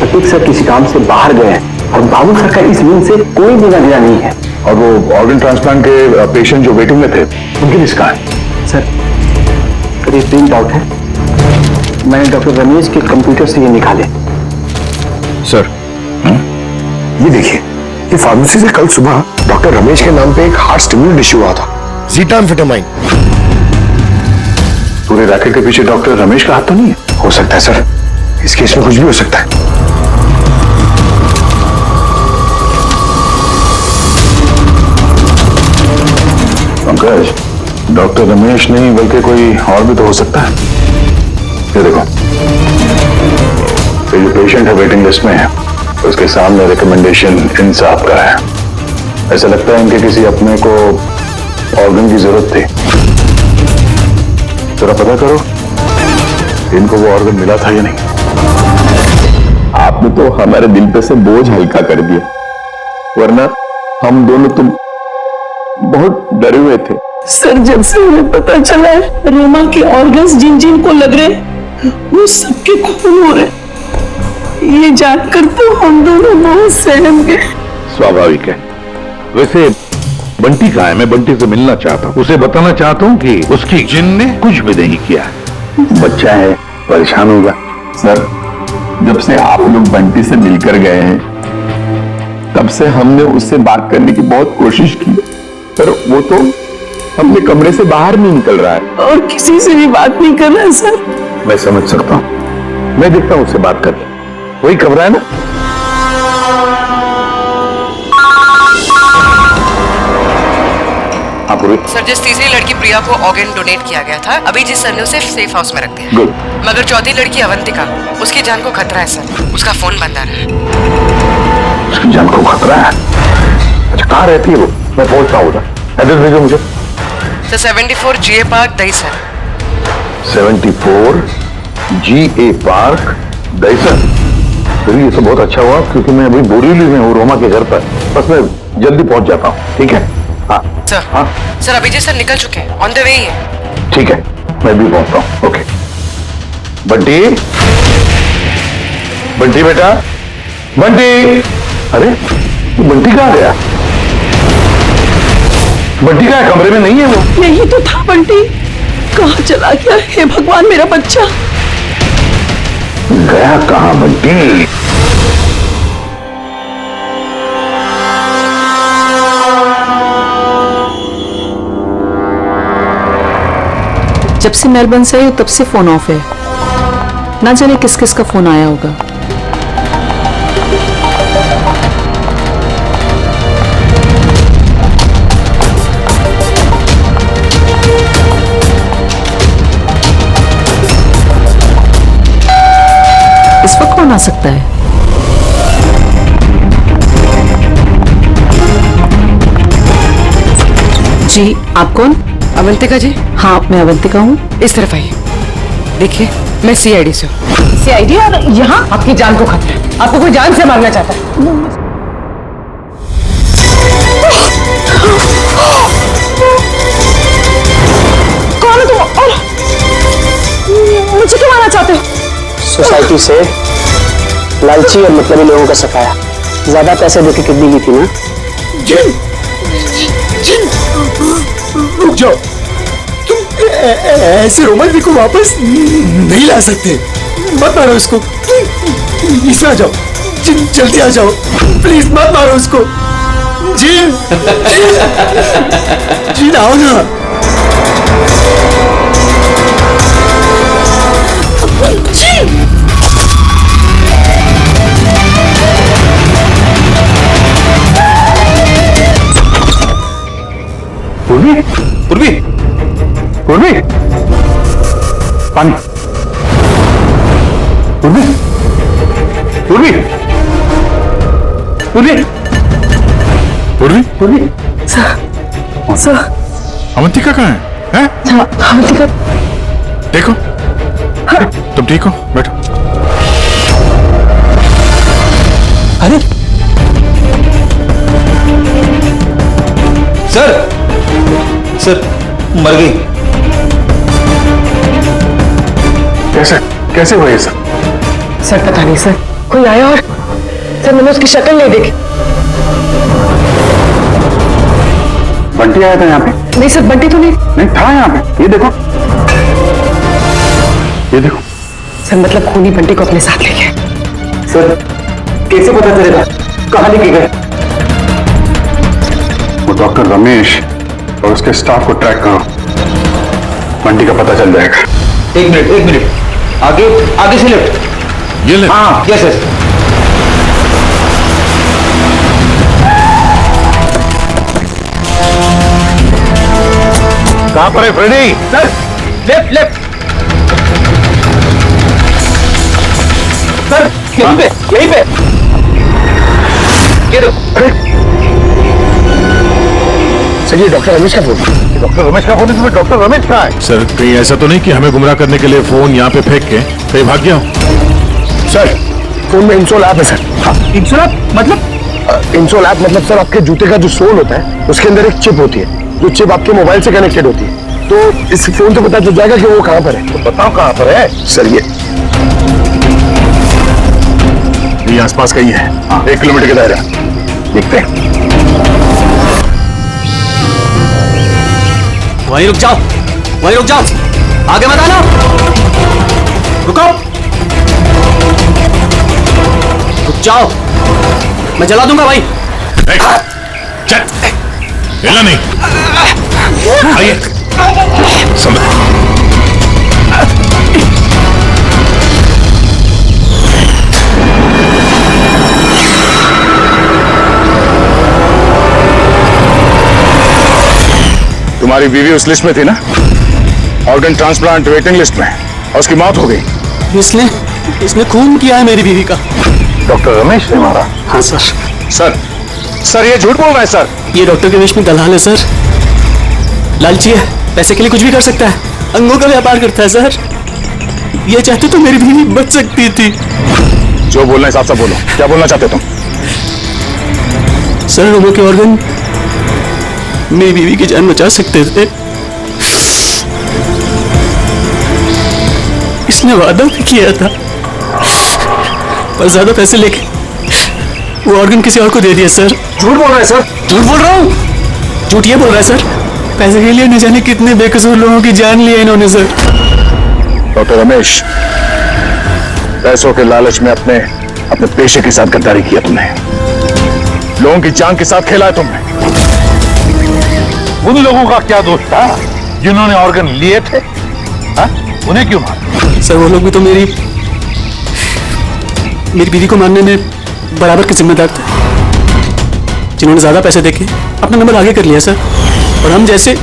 प्रतीक सर किसी काम से बाहर गए हैं और बाबू सर का इस नींद से कोई लेना देना नहीं है। और वो ऑर्गन ट्रांसप्लांट के पेशेंट जो वेटिंग में थे, उनकी लिस्ट कहाँ है? सर ये प्रिंट आउट है, मैंने डॉक्टर रमेश के कंप्यूटर से ये निकाले। सर ये देखिए, ये फार्मेसी से कल सुबह डॉक्टर रमेश के नाम पे एक हार्ट स्टिमुलेंट इश्यू हुआ था, ज़ीटाम्फेटामाइन। पूरे रैकेट के पीछे डॉक्टर रमेश का हाथ तो नहीं है? हो सकता है सर, इस केस में कुछ भी हो सकता है। पंकज, डॉक्टर रमेश नहीं बल्कि कोई और भी तो हो सकता है। ये देखो, ये जो पेशेंट है वेटिंग लिस्ट में है, उसके सामने रिकमेंडेशन इन साहब का है। ऐसा लगता है इनके किसी अपने को ऑर्गन की जरूरत थी। जरा पता करो इनको वो ऑर्गन मिला था या नहीं। आपने तो हमारे दिल पे से बोझ हल्का कर दिया, वरना हम दोनों तुम बहुत डरे हुए थे। सर जब से हमें पता चला रोमा के ऑर्गन्स जिन जिन को लग रहे वो सबके खून हो रहे, ये जानकर तो हम दोनों बहुत सहम गए। स्वाभाविक है। वैसे बंटी कहाँ है? मैं बंटी से मिलना चाहता हूँ, उसे बताना चाहता हूँ कि उसकी जिन ने कुछ भी नहीं किया। बच्चा है, परेशान होगा। सर जब से आप लोग बंटी से मिलकर गए हैं, तब से हमने उससे बात करने की बहुत कोशिश की, पर वो तो अपने कमरे से बाहर नहीं निकल रहा है और किसी से भी बात नहीं कर रहा है। सर मैं समझ सकता हूँ, मैं देखता हूँ उससे बात करके। वही कमरा है ना? सर जिस तीसरी लड़की प्रिया को ऑर्गन डोनेट किया गया था, अभी जिस सर ने उसे सेफ हाउस में रख दिया। गुड। मगर चौथी लड़की अवंतिका, उसकी जान को खतरा है सर, उसका फोन बंद आ रहा है। उसकी जान को खतरा है? अच्छा कहाँ रहती है वो? मैं पहुंचता हूँ उधर, एड्रेस भेजो मुझे। Sir 74 GA park Dahisar. 74 GA park Dahisar. फिर ये तो बहुत अच्छा हुआ क्योंकि मैं अभी बोरीवली में हूँ रोमा के घर पर। बस मैं जल्दी पहुंच जाता हूँ, ठीक है? हाँ सर। हाँ सर अभिजीत सर निकल चुके हैं, ऑन द वे ही है। ठीक है, मैं भी पहुंचता हूँ। ओके बंटी, बंटी बेटा, बंटी। अरे बंटी कहाँ गया? बंटी कहाँ है? कमरे में नहीं है वो? यही तो था बंटी, कहाँ चला गया? हे भगवान, मेरा बच्चा गया कहाँ बंटी? जब से मेलबर्न से आई हूं, तब से फोन ऑफ है। ना जाने किस किस का फोन आया होगा। इस वक्त कौन आ सकता है? जी, आप कौन? अवंतिका जी। हाँ, मैं अवंतिका हूँ। इस तरफ आइए, देखिए मैं सीआईडी से हूँ। सीआईडी? और यहाँ आपकी जान को खतरा है, आपको कोई जान से मारना चाहता है। कौन हो तुम और मुझे क्यों मारना चाहते हो? सोसाइटी से लालची और मतलबी लोगों का सफाया। ज्यादा पैसे देके किडनी ली थी ना? जिन, रुक जाओ, तुम ऐसे रोमा जी को वापस नहीं ला सकते। मत मारो उसको, प्लीज आ जाओ, जिन जल्दी आ जाओ, प्लीज मत मारो उसको। जिन, जिन आओ ना। जिन, पूर्वी, पूर्वी, पूर्वी, पानी, पूर्वी, पूर्वी, पूर्वी, पूर्वी, पूर्वी। सर, अवंतिका कहाँ है? अवंतिका देखो, तुम ठीक हो? बैठो। अरे सर मर गई। कैसे कैसे हुआ ये सब? सर पता नहीं सर, कोई आया और सर मैंने उसकी शक्ल नहीं देखी। बंटी आया था यहाँ पे? नहीं सर, बंटी तो नहीं था यहाँ पे। ये देखो, ये देखो। सर मतलब खूनी बंटी को अपने साथ ले गए। सर कैसे पता चलेगा कहाँ लेके गए? वो डॉक्टर रमेश और उसके स्टाफ को ट्रैक करो, बंटी का पता चल जाएगा। एक मिनट, आगे आगे से लेफ्ट। ये लेफ्ट? हाँ यस यस। कहां पर है Freddy? Sir left left. Sir यहीं पे। ये दो। सर ये डॉक्टर रमेश का फोन। डॉक्टर रमेश का फोन है, इसमें डॉक्टर रमेश कहाँ है? सर कहीं ऐसा तो नहीं कि हमें गुमराह करने के लिए फोन यहाँ पे फेंक के कहीं भाग गया हो? सर फोन में इंसोल ऐप है सर। इंसोल ऐप मतलब? इंसोल ऐप मतलब सर आपके जूते का जो सोल होता है उसके अंदर एक चिप होती है, जो चिप आपके मोबाइल से कनेक्टेड होती है। तो इस फोन से पता चल जाएगा कि वो कहाँ पर है। तो बताओ कहाँ पर है? सर ये आसपास का ही है। 1 किलोमीटर के दायरा देखते हैं। वहीं रुक जाओ, आगे मत आना। रुको, रुक जाओ, मैं जला दूंगा भाई। चल, हिलना नहीं। आइए, तुम्हारी बीवी उस लिस्ट में थी ना, ऑर्गन ट्रांसप्लांट वेटिंग लिस्ट में, और उसकी मौत हो गई। इसने खून किया है मेरी बीवी का। डॉक्टर रमेश ने मारा? हाँ सर। सर ये झूठ बोल रहा है सर। ये डॉक्टर के वेश में दलाल है सर, लालची है, पैसे के लिए कुछ भी कर सकता है, अंगों का व्यापार करता है सर। ये चाहते तो मेरी बीवी बच सकती थी। जो बोलना है साफ साफ बोलो, क्या बोलना चाहते हो तुम? सर, रोमा के ऑर्गन मेरी बीवी की जान बचा सकते थे। इसने वादा भी किया था, पर ज्यादा पैसे लेके वो ऑर्गन किसी और को दे दिया सर। झूठ बोल रहा है सर। झूठ बोल रहा हूँ? झूठ ये बोल रहा है सर, पैसे के लिए न जाने कितने बेकसूर लोगों की जान ली है इन्होंने सर। डॉक्टर रमेश, पैसों के लालच में अपने पेशे के साथ गद्दारी किया तुमने, लोगों की जान के साथ खेला है तुमने। उन लोगों का क्या दोष था जिन्होंने ऑर्गन लिए थे? हा? उन्हें क्यों मारा? सर, वो लोग भी तो मेरी बीवी को मारने में बराबर के जिम्मेदार थे, जिन्होंने ज्यादा पैसे देके अपना नंबर आगे कर लिया सर। और हम जैसे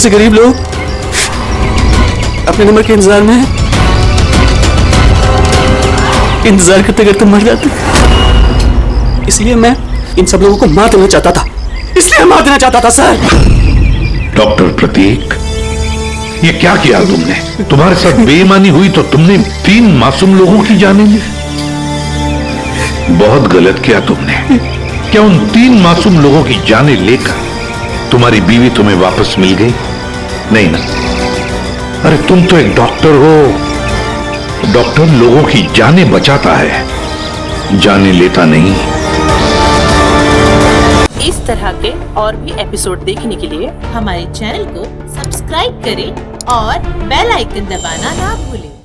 गरीब लोग अपने नंबर के इंतजार करते करते मर जाते। इसलिए मैं इन सब लोगों को मार देना चाहता था सर। डॉक्टर प्रतीक, ये क्या किया तुमने? तुम्हारे साथ बेईमानी हुई तो तुमने 3 मासूम लोगों की जानें ली। बहुत गलत किया तुमने। क्या उन 3 मासूम लोगों की जानें लेकर तुम्हारी बीवी तुम्हें वापस मिल गई? नहीं ना। अरे तुम तो एक डॉक्टर हो। डॉक्टर लोगों की जानें बचाता है, जानें लेता नहीं। इस तरह के और भी एपिसोड देखने के लिए हमारे चैनल को सब्सक्राइब करें और बेल आइकन दबाना ना भूलें।